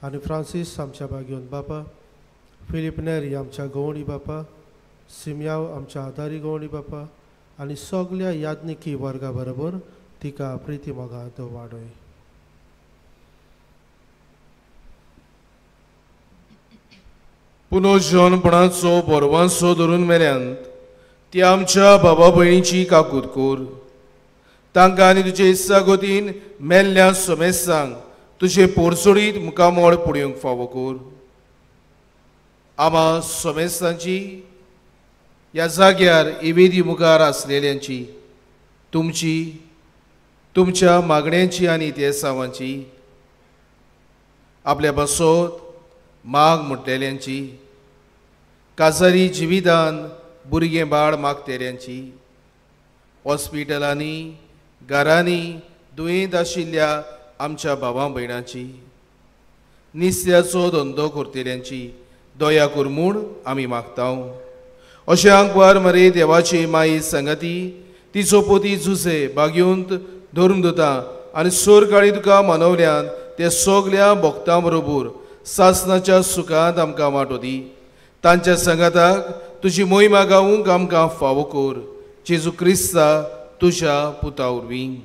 S9: आनी फ्रांसीस आमच्या बागेवन बापा, फिलिप नेरी आमच्या गवणी बापा, सिमियाव आमच्या आदारी गवणी बापा आनी सगळ्या याज्ञिकी वर्गा बरोबर तिका प्रिती मोगांत वाडय.
S7: पुनर्जीवनपणाचो बोरवांसो धरून मेल्यांत ती आमच्या बाबा भयणीची काकूत कोर. तांकां आनी तुजे इस्सागोतीन मेल्ल्या समेस्तांक तुजे पोरसोडीत मुखामोड पुडयूंक फावो कोर. आमा समेस्तांची ह्या जाग्यार इवेदी मुखार आसलेल्यांची तुमची तुमच्या मागण्यांची आनी इतिहासांवांची आपल्या बसोत माग म्हटलेल्यांची काजारी जिवितान भुरगें बाळ मागतेल्यांची हॉस्पिटलांनी घरांनी दुयेंत आशिल्ल्या आमच्या भावां भयणांची निस्त्याचो धंदो करतेल्यांची दया कर म्हूण आमी मागता. अशें आंकवार मरे देवाची माई संगती तिचो पोती जुसे बागेवंत धरून दोता आनी सोर काळी तुका मनवल्यान ते सगळ्या भक्तां बरोबर सासणाच्या सुखांत आमकां वांटो दी. तांच्या संगताक तुजी मोहिमा गावूंक आमकां फावो कर. जेजू क्रिस्ता तुज्या पुता वरवीं.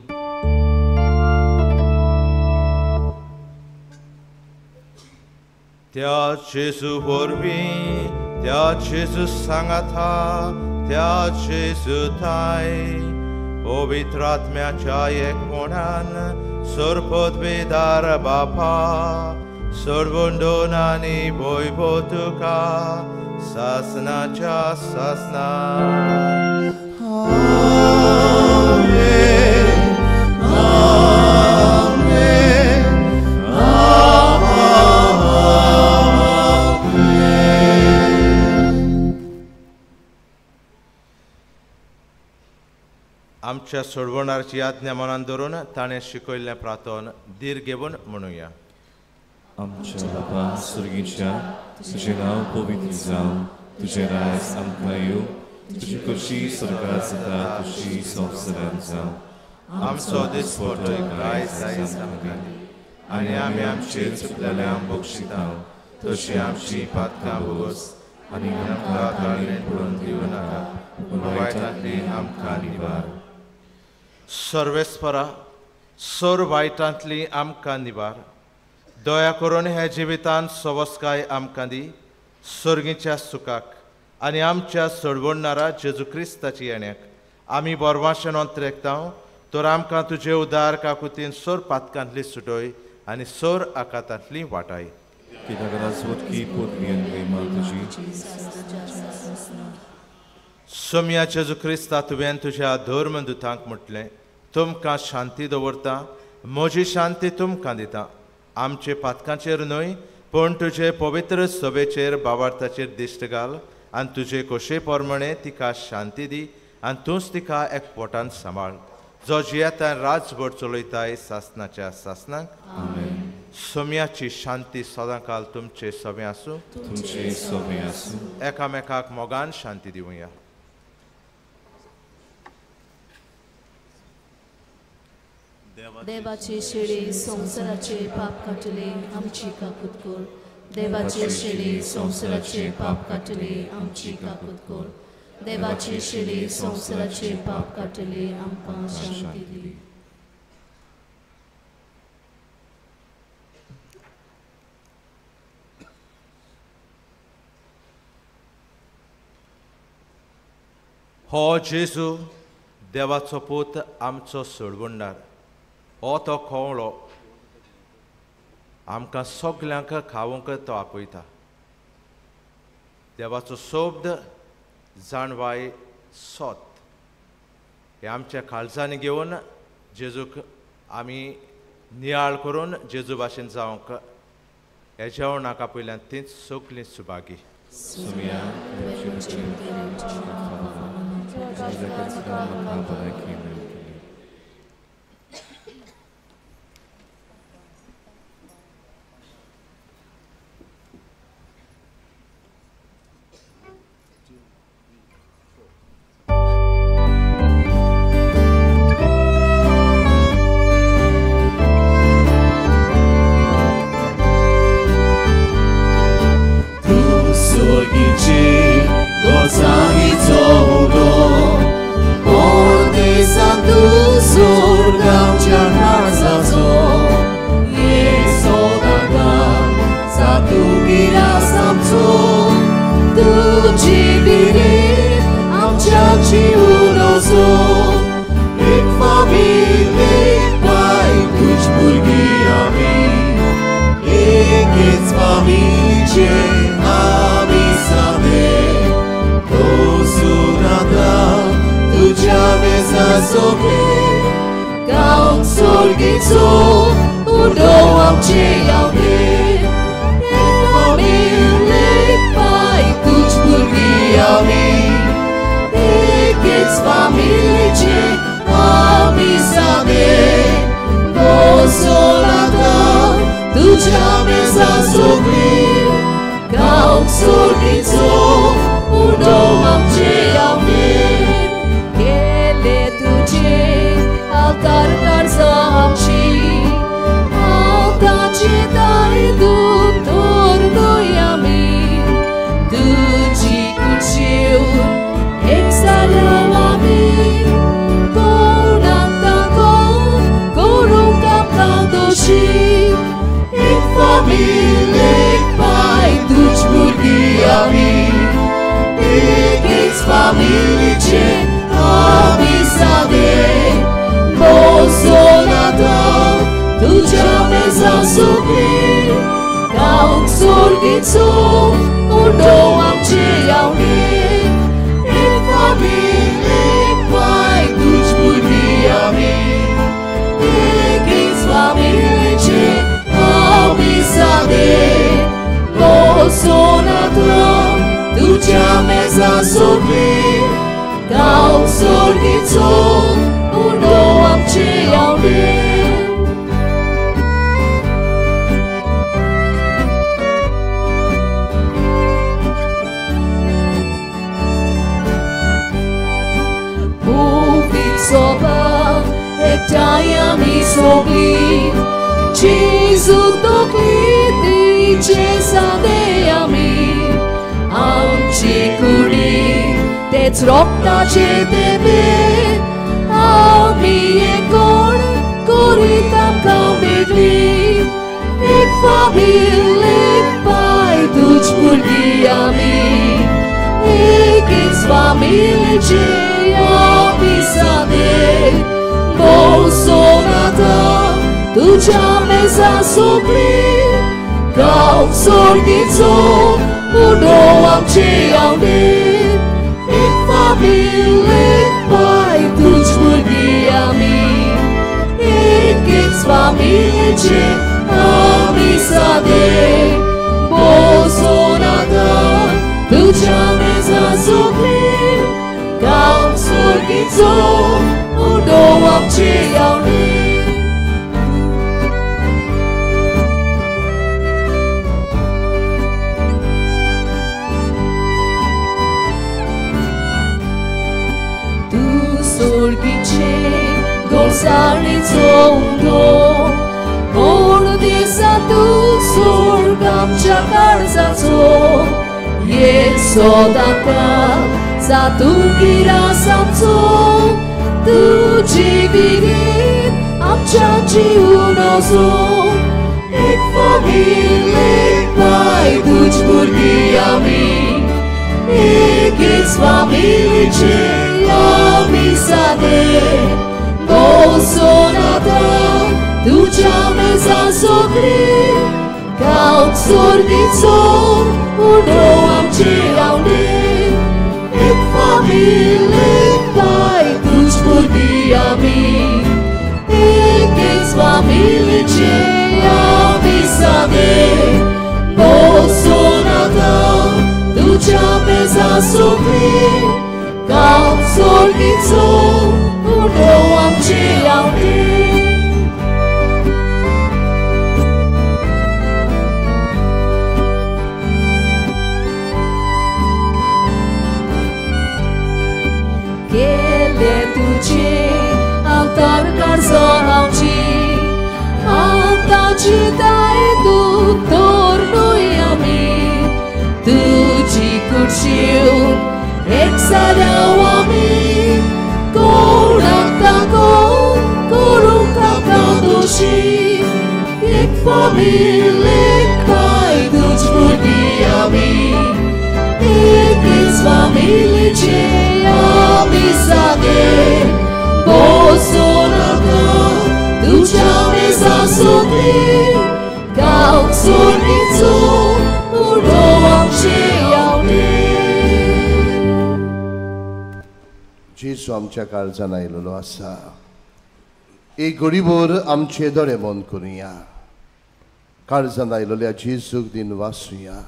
S4: त्या जेजू वरवीं त्या जेजू सांगाता त्या जेजू थाय पवित्र आत्म्याच्या एकमोणान सर्वोद्वेदार बापा सर्वोंडोन आनी वैभव तुका सासनाच्या सासना. आमच्या सोडवणारची आज्ञा मनान धरून ताणें शिकयल्लें प्रार्थन धीर घेवन म्हणुया.
S3: आमच्या बापा सुर्गीच्या तुजें नांव पवित्र जावं, तुजें राज आमकां येवं, तुजी खोशी स्वर्गांत जाता तशी संवसारांत जावं.
S4: आमचो दिसपट्टो आयज आयज आमकां दी आनी आमी आमचेर चुकलेल्यांक बक्षिता तशी आमची पातकां भोगोस आनी आमकां गाळयेंत पडून दिवं नाका पूण वायटांतली आमकां निवार. सर्वेस्परा सर वायटांतली आमकां निवार. दया करून हे जिवितांत सवस्काय आमकां दी सर्गीच्या सुखाक आनी आमच्या सोडवणारा जेजू क्रिस्ताची येण्याक आमी बोरवाशेन अंतरेकता तर आमकां तुजे उदार काकुतीन सोर पातकांतली सुटोय आनी सोर आकांतांतली वाटाय. सोम्या जेजू क्रिस्ता तुवें तुज्या धर्मदुतांक म्हटलें तुमकां शांती दवरता म्हजी शांती तुमकां दिता आमचे पातकांचेर न्हय पूण तुजे पवित्र सभेचेर भावार्थाचेर दिश्ट घाल आनी तुजे खोशे प्रमाणे तिका शांती दी आनी तूंच तिका एकवटान सांबाळ जो जियेता राजभर चलयताय सासनाच्या सासनाक सोम्याची शांती सदांकाल तुमचे सभे आसूं
S3: तुमचे सभे आसूं
S4: एकामेकाक मोगान शांती दिवया
S5: देवाचे शेळे संसाराचे पाप काटले आमची काकूत कोर देवाचे शेळे संसाराचे पाप काटले आमची काकूत कोर देवाचे शेळे संसाराचे पाप काटले आमकां शांती दी
S4: हो जेजू देवाचो पूत आमचो सोडवणदार हो तो कोवळो आमकां सगल्यांक खावंक तो आपयता देवाचो शब्द जाणवाय सोत हे आमच्या काळजांनी घेवन जेजूक आमी नियाळ करून जेजू भाशेन जावंक हे जेवणाक आपयल्यान तीच सगलीं Subhagi
S5: Família, Pai, tudo por guia-me. स्वामीचे आम्ही सादे बसून आता तुझ्या मेजासोबी गाव स्वर्गीचो उडो आमचे यावणे तू स्वर्गीचे गोसाळीचो उडो कोण दिसा तू स्वर्ग आमच्या काळजाचो ये सोदाता जातुगिरा सामचो तुझी विरीत आमच्या जीवनाचो एक फामील एक पाय तुझ भुरगी आमी एकच फामिलीचे आमी सादे बसून आता तुझ्या मेजासोबी गाव स्वर्गीचो उडो आमचे रावणे एक फामील एक पाय तुझ भुरगी आमी एकच फामिलीचे आमी सादे बसून आता तुझ्या मेजासोबी गाव स्वर्गीचो उडो आमचे रावणे केले तुझे अवतार कर्जो हांवची आतांची दाय तूं तोरनूय आमी तुजी कुर्शीव एक साराव आमी कोणाक ताकोन करूंक नाका दोशी एक फामील एक पाय तुझ भुरगी आमी एकच फामिलीचे आमी सादे बसून आता तुझ्या मेजासोबी गाव स्वर्गीचो उडो आमचे यावणे
S10: जेजू आमच्या काळजान आयिल्लो आसा एक घडीभर आमचे दोळे बंद करुया काळजान आयिल्ल्या जेजूक दिन वाचुया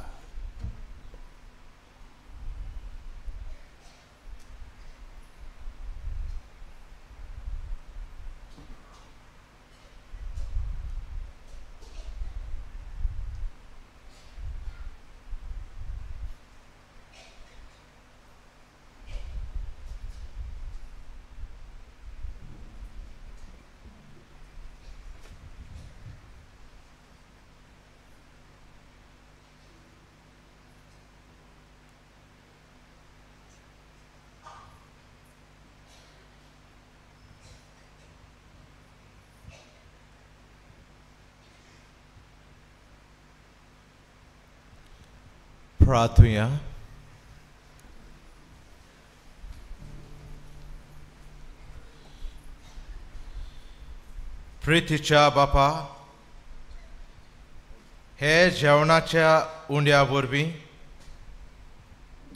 S4: प्रार्थूया प्रितीच्या बापा हे जेवणाच्या उंड्या वरवीं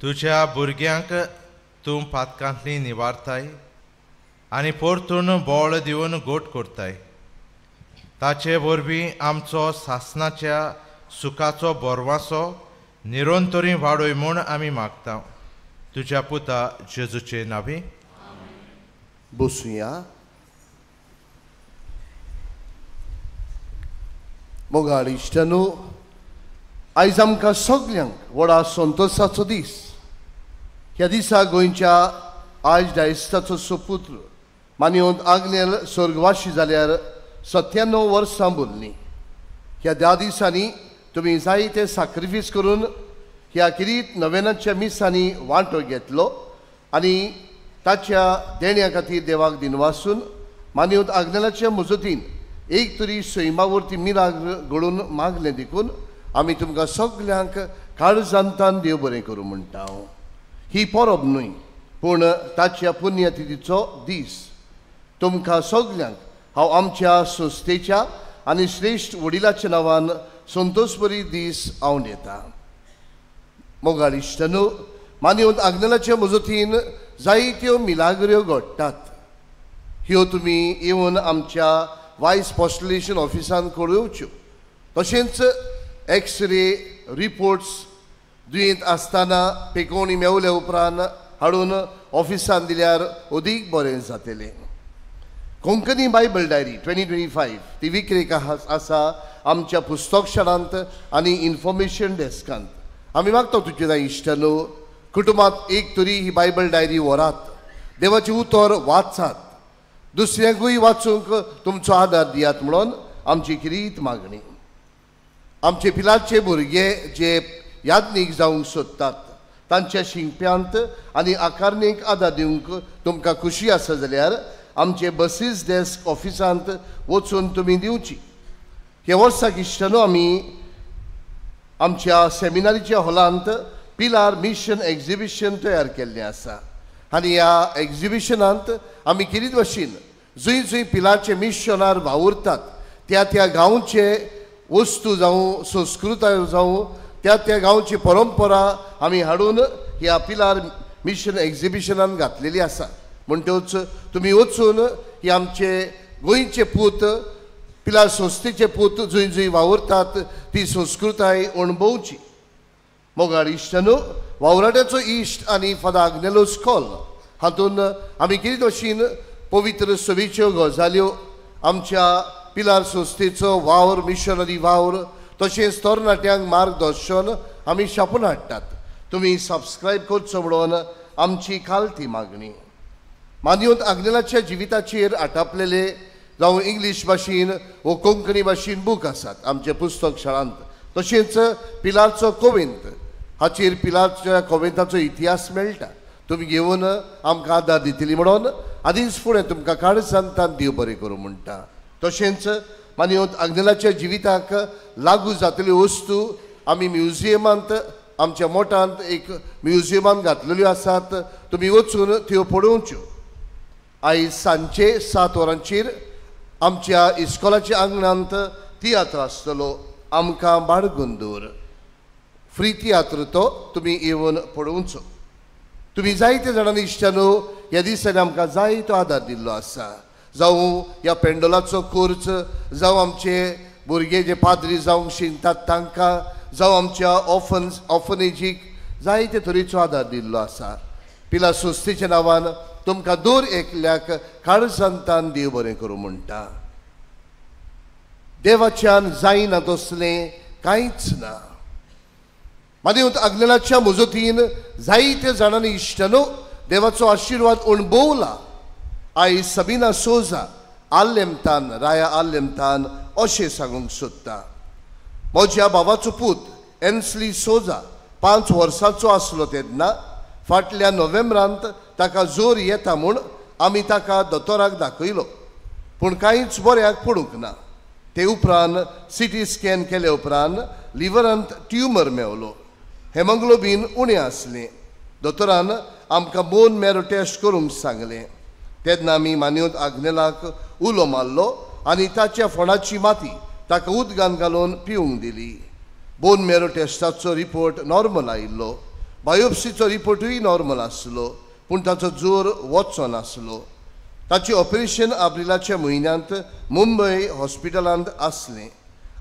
S4: तुझ्या भुरग्यांक तूं पातकांतली निवारताय आनी परतून बोळ दिवन गोट करताय ताचे वरवीं आमचो सासणाच्या सुखाचो बोरवासो निरंतरी वाडोय म्हूण आमी मागता तुज्या पुता जेजूचे नांवी
S10: बसूया मोगाळ इश्टानो आयज आमकां सगल्यांक व्हडा संतोशाचो दीस ह्या दिसा गोंयच्या आयज डायस्ताचो सुपुत्र मानियोंत आग्नेल स्वर्गवासी जाल्यार 97 वर्सां भरलीं ह्या 10 दिसांनी तुमी जायते सॅक्रिफीस करून ह्या किरीत नव्यानाच्या मिसांनी वांटो घेतलो आनी ताच्या देण्या खातीर देवाक दिनवासून मानियोंत आग्नेलाच्या मजतीन एक तरी सैमावरती मिराग्र घडोवन मागलें देखून आमी तुमकां सगल्यांक काळजांतान देव बरें करूं म्हणटा ही परब न्हय पूण ताच्या पुण्यतिथीचो दीस तुमकां सगल्यांक हांव आमच्या संस्थेच्या आनी श्रेश्ठ वडिलाच्या नांवान संतोषभरी दीस हांव दिता मोगाळ इश्टानो मानियोंत आग्नेलाच्या मजतीन जायत्यो मिलाग्र्यो घडटात ह्यो तुमी येवन आमच्या वायस पोस्टलेशन ऑफिसान कळोवच्यो तशेंच एक्सरे रिपोर्ट्स दुयेंत आसतना पेकोवणी मेवल्या उपरांत हाडून ऑफिसान दिल्यार अदीक बरें जातलें. कोंकणी बायबल डायरी 2025 ती विक्रेक आसा आमच्या पुस्तक शाळांत आनी इन्फॉर्मेशन डेस्कांत. आमी मागता तुजे जाय इश्टानो कुटुंबांत एक तरी ही बायबल डायरी व्हरात, देवाचें उतर वाचात, दुसऱ्यांकूय वाचूंक तुमचो आदार दियात म्हणून आमची किरीत मागणी. आमचे पिलाचे भुरगे जे याज्ञीक जावंक सोदतात तांच्या शिंप्यांत आनी आकारणेक आदार दिवंक तुमकां खुशी आसा जाल्यार आमचे बसीस डेस्क ऑफिसांत वचून तुमी दिवची. हे वर्साक इश्टानो आमी आमच्या सेमिनारीच्या हॉलांत पिलार मिशन एक्झिबिशन तयार केल्लें आसा आनी ह्या एक्झिबिशनांत आमी कितें भाशेन जंय जंय पिलारचे मिशनार वावुरतात त्या त्या गांवचे वस्तू जावं संस्कृताय जावं त्या त्या गांवची परंपरा आमी हाडून ह्या पिलार मिशन एक्झिबिशनान घातलेली आसा. म्हणटच तुमी वचून ही आमचे गोंयचे पूत पिलार संस्थेचे पूत जंय जंय वावुरतात ती संस्कृताय अणभवची. मोगाळ इश्टानो वावराड्याचो इश्ट आनी फादर आग्नेलो स्कॉल हातून आमी कितें भाशेन पवित्र सवेच्यो गजाल्यो आमच्या पिलार संस्थेचो वावर मिशनरी वावर तशेंच तरणाट्यांक मार्गदर्शन आमी छापून हाडटात. तुमी सबस्क्रायब करचो म्हणून आमची खालती मागणी. मानवंत आग्नेलाच्या जिविताचेर आटापलेले जावं इंग्लीश भाशेन वो कोंकणी भाशेन बूक आसात आमचे पुस्तक शाळांत. तशेंच पिलारचो कोविंत हाचेर पिलारच्या कोविंताचो इतिहास मेळटा. तुमी घेवन आमकां आदार दितली म्हणून आदींच फुडें तुमकां काळजांतान देव बरें करूं म्हणटा. तशेंच मानवंत आग्नेलाच्या जिविताक लागू जातल्यो वस्तू आमी म्युजियमांत आमच्या मोठांत एक म्युजियमान घातलेल्यो आसात. तुमी वचून त्यो पळोवच्यो. आयज सांजचे 7 वरांचेर आमच्या इस्कॉलाच्या आंगणांत तियात्र आसतलो आमकां बाळगून दवर. फ्री तियात्र तो तुमी येवन पळोवचो. तुमी जायते जाणांनी इश्टानो ह्या दिसांनी आमकां जायतो आदार दिल्लो आसा. जावं ह्या पेंडोलाचो कोर्च जावं आमचे भुरगे जे पाद्री जावंक शिंकतात तांकां जावं आमच्या ऑफनेजीक जायते तरेचो आदार दिल्लो आसा. पिलार संस्थेच्या नांवान तुमकां दर एकल्याक काळजांतान देव बरें करूं म्हणटा. देवाच्यान जायना तसलें कांयच ना. मानवंत आग्नेलाच्या मजतीन जायते जाणांनी इश्टानो देवाचो आशिर्वाद अणभवला. आयज सबीना सोजा आल्लेमतान राया आल्लेमतान अशें सांगूंक सोदता. म्हज्या बाबाचो पूत एन्सली सोजा 5 वर्सांचो आसलो तेन्ना फाटल्या नोव्हेंबरांत ताका जोर येता म्हूण आमी ताका दोतोराक दाखयलो पूण कांयच बऱ्याक पडूंक ना. ते उपरांत CT स्कॅन केले उपरांत लिव्हरांत ट्युमर मेवलो. हेमोग्लोबीन उणें आसलें. दोतोरान आमकां बोन मॅरो टेस्ट करूंक सांगलें. तेन्ना आमी मानवंत आग्नेलाक उलो मारलो आनी ताच्या फोंडाची माती ताका उदकान घालून पिवंक दिली. बोन मॅरो टेस्टाचो रिपोर्ट नॉर्मल आयिल्लो. बायोप्सीचो रिपोर्टूय नॉर्मल आसलो पूण ताचो जोर वचचो नासलो. ताचें ऑपरेशन एप्रिलाच्या म्हयन्यांत मुंबय हॉस्पिटलांत आसलें.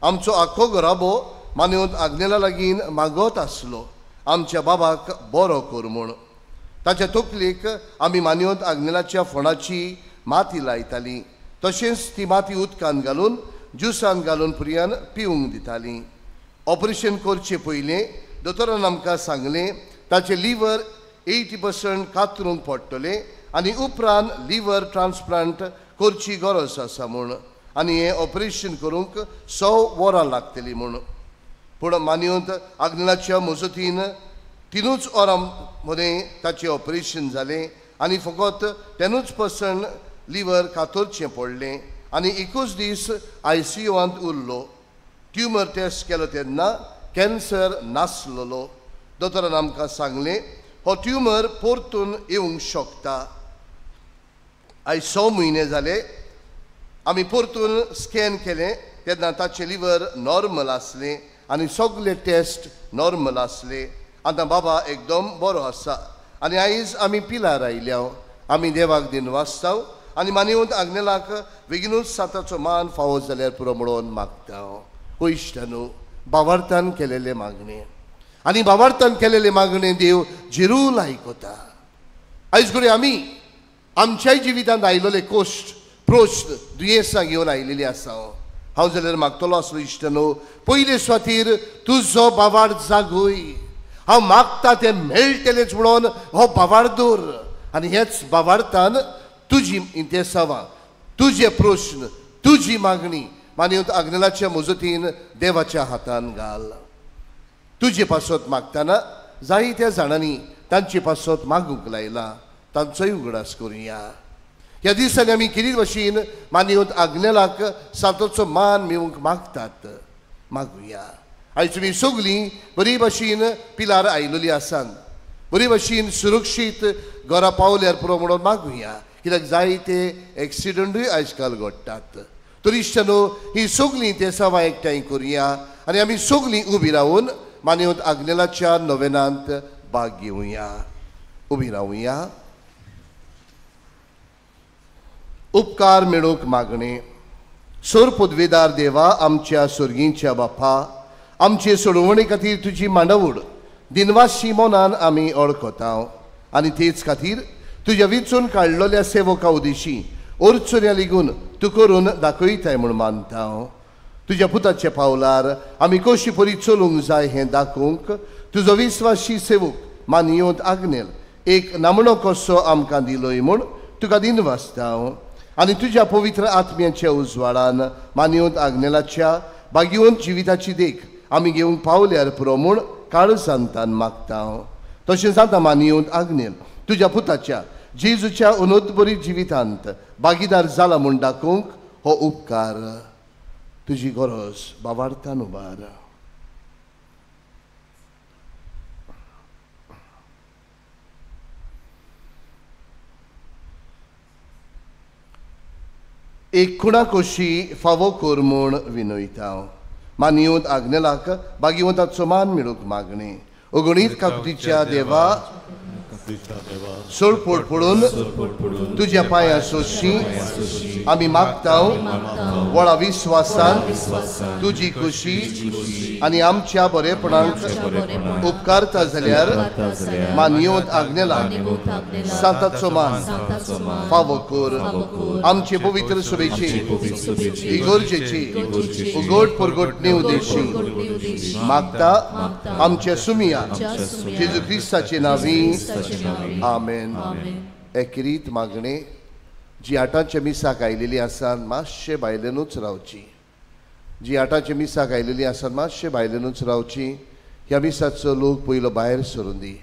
S10: आमचो आख्खो घराबो मानवंत आग्नेला लागीं मागत आसलो आमच्या बाबाक बरो कर म्हूण. ताच्या तकलेक आमी मानवंत आग्नेलाच्या फोंडाची माती लायतालीं. तशेंच ती माती उदकान घालून ज्युसान घालून पुरयान पिवंक दितालीं. ऑपरेशन करचे पयलीं दोतोरान आमकां सांगलें ताचें लिव्हर 80% कातरूंक पडटलें आनी उपरांत लिव्हर ट्रान्सप्लांट करची गरज आसा म्हूण आनी हें ऑपरेशन करूंक 100 वरां लागतलीं म्हूण. पूण मानवंत आग्नेलाच्या मजतीन 3 वरां मदें ताचें ऑपरेशन जालें आनी फकत 10% लिव्हर कातरचें पडलें आनी 21 दीस ICUंत उरलो. ट्युमर टेस्ट केलो तेन्ना कॅन्सर नासलोलो. दोतोरान आमकां सांगलें हो ट्युमर परतून येवंक शकता. आयज 6 म्हयने जाले आमी परतून स्कॅन केलें तेन्ना ताचें लिव्हर नॉर्मल आसलें आनी सगळे टेस्ट नॉर्मल आसले. आतां बाबा एकदम बरो आसा आनी आयज आमी पिलार आयल्या. आमी देवाक दिन वाचताव आनी मानिवंत आग्नेलाक बेगीनूच साताचो मान फावो जाल्यार पुरो म्हणून मागता हो इश्टानू भावार्थान केलेले मागणे आनी भावार्थान केलेले मागणे देव जिरूल आयकता आयज घडी आमी आमच्याय जिवितांत आयिल्ले कोश्ट प्रश्न दुयेंसां घेवन आयिल्ली आसा हांव जाल्यार मागतलो आसलो इश्टानू पयले सुवातेर तुजो भावार्थ जागोय हांव मागता तें मेळटलेंच म्हणून हो भावार्थ दवर आनी हेच भावार्थान तुजी इंतेसावां तुजे प्रश्न तुजी मागणी मानिवंत आग्नेलाच्या मुजतीन देवाच्या हातान घाल तुजे पासत मागतना जायत्या जाणांनी तांचे पासत मागूंक लायला तांचोय उगडास करुया ह्या दिसांनी आमी कितें भशेन मानिवंत आग्नेलाक सातोचो मान मेळूंक मागतात मागुया आयज तुमी सगळीं बरी भशेन पिलार आयिल्ली आसात बरी भशेन सुरक्षीत घरा पावल्यार पुरो म्हणून मागुया कित्याक जायते एक्सिडंटूय आयज काल घडटात तरी इश्टानो ही सगळीं ते सवां एकठांय करुया आनी आमी सगळीं उबी रावन मानिवंत आग्नेलाच्या नोवेनांत भाग घेवया उबी रावया उपकार मेळूंक मागणे सोर पदवेदार देवा आमच्या सुर्गींच्या बापा आमचे सोडवणे खातीर तुजी मांडवूड दिनवाशी मोनान आमी ओळखता आनी तेच खातीर तुज्या विचून काडलेल्या सेवका उदेशी ओरचोऱ्या लेगून तूं करून दाखयताय म्हूण मानता तुज्या पुताच्या पावलार आमी कशी परी चलूंक जाय हें दाखोवंक तुजो विस्वासी सेवक मानिवंत आग्नेल एक नामणो कसो आमकां दिलोय म्हूण तुका दिनवासता आनी तुज्या पवित्र आत्म्याच्या उजवाडान मानिवंत आग्नेलाच्या भाग्यवंत जिविताची देख आमी घेवंक पावल्यार पुरो म्हूण काळजांतान मागता तशेंच आतां मानिवंत आग्नेल तुज्या पुताच्या जेजूच्या अनोदबरी जिवितांत भागीदार जाला म्हूण दाखोवंक हो उपकार तुजी गरज भावार्थान उबार एक खुणा कशी फावो कर म्हूण विनयता मानिवंत आग्नेलाक भाग्यवंताचो मान मेळूंक मागणे अगणीत काकुतीच्या देवा सोडपोड पडून तुज्या पांयां सोशी आमी मागता व्हडा विस्वासान तुजी खुशी आनी आमच्या बरेपणांक उपकारता जाल्यार मानिवंत आग्नेलाक साताचो मान फावो कर आमचे पवित्र सभेची इगोर्जेची उगड परगटणे उदेशी मागता आमच्या सुमिया जेजू क्रिस्ताचे नांवी आमेन एकिरीत मागणे जी आठांच्या मिसाक आयिल्ली आसात मातशे भायल्यानूच रावची जी आठांच्या मिसाक आयिल्ली आसात मातशे भायल्यानूच रावची ह्या मिसाचो लोक पयलो भायर सरून दी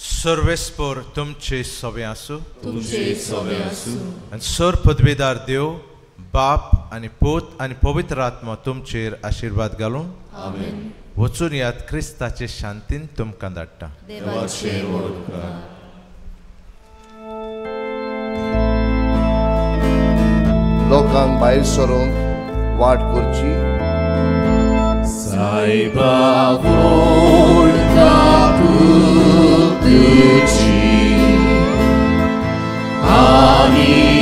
S4: सर्वेस्पर तुमचे सवे आसूं आनी सर पदवेदार देव बाप आनी पूत आनी पवित्र आत्मा तुमचेर आशिर्वाद घालून वचून यात क्रिस्ताचे शांतीन तुमकां धाडटा
S10: लोकांक भायर सरूंक वाट करची
S3: सायबा आनी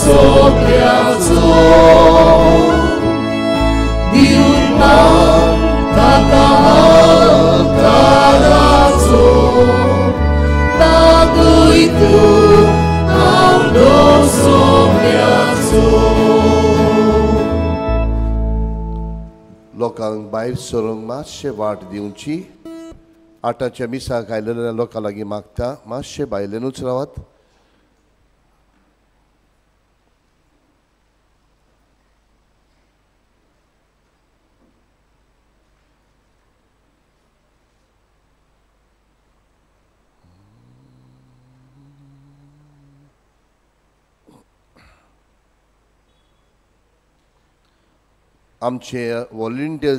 S11: सगळ्याचो दिवन ताका ताराचो तातूय तूं हांव सगळ्याचो.
S10: लोकांक भायर सरूंक मातशें वाट दिवची. आठाच्या मिसाक आयलेल्या लोकां लागीं मागता मातशें भायल्यानूच रावात. आमचे वॉलंटियर्स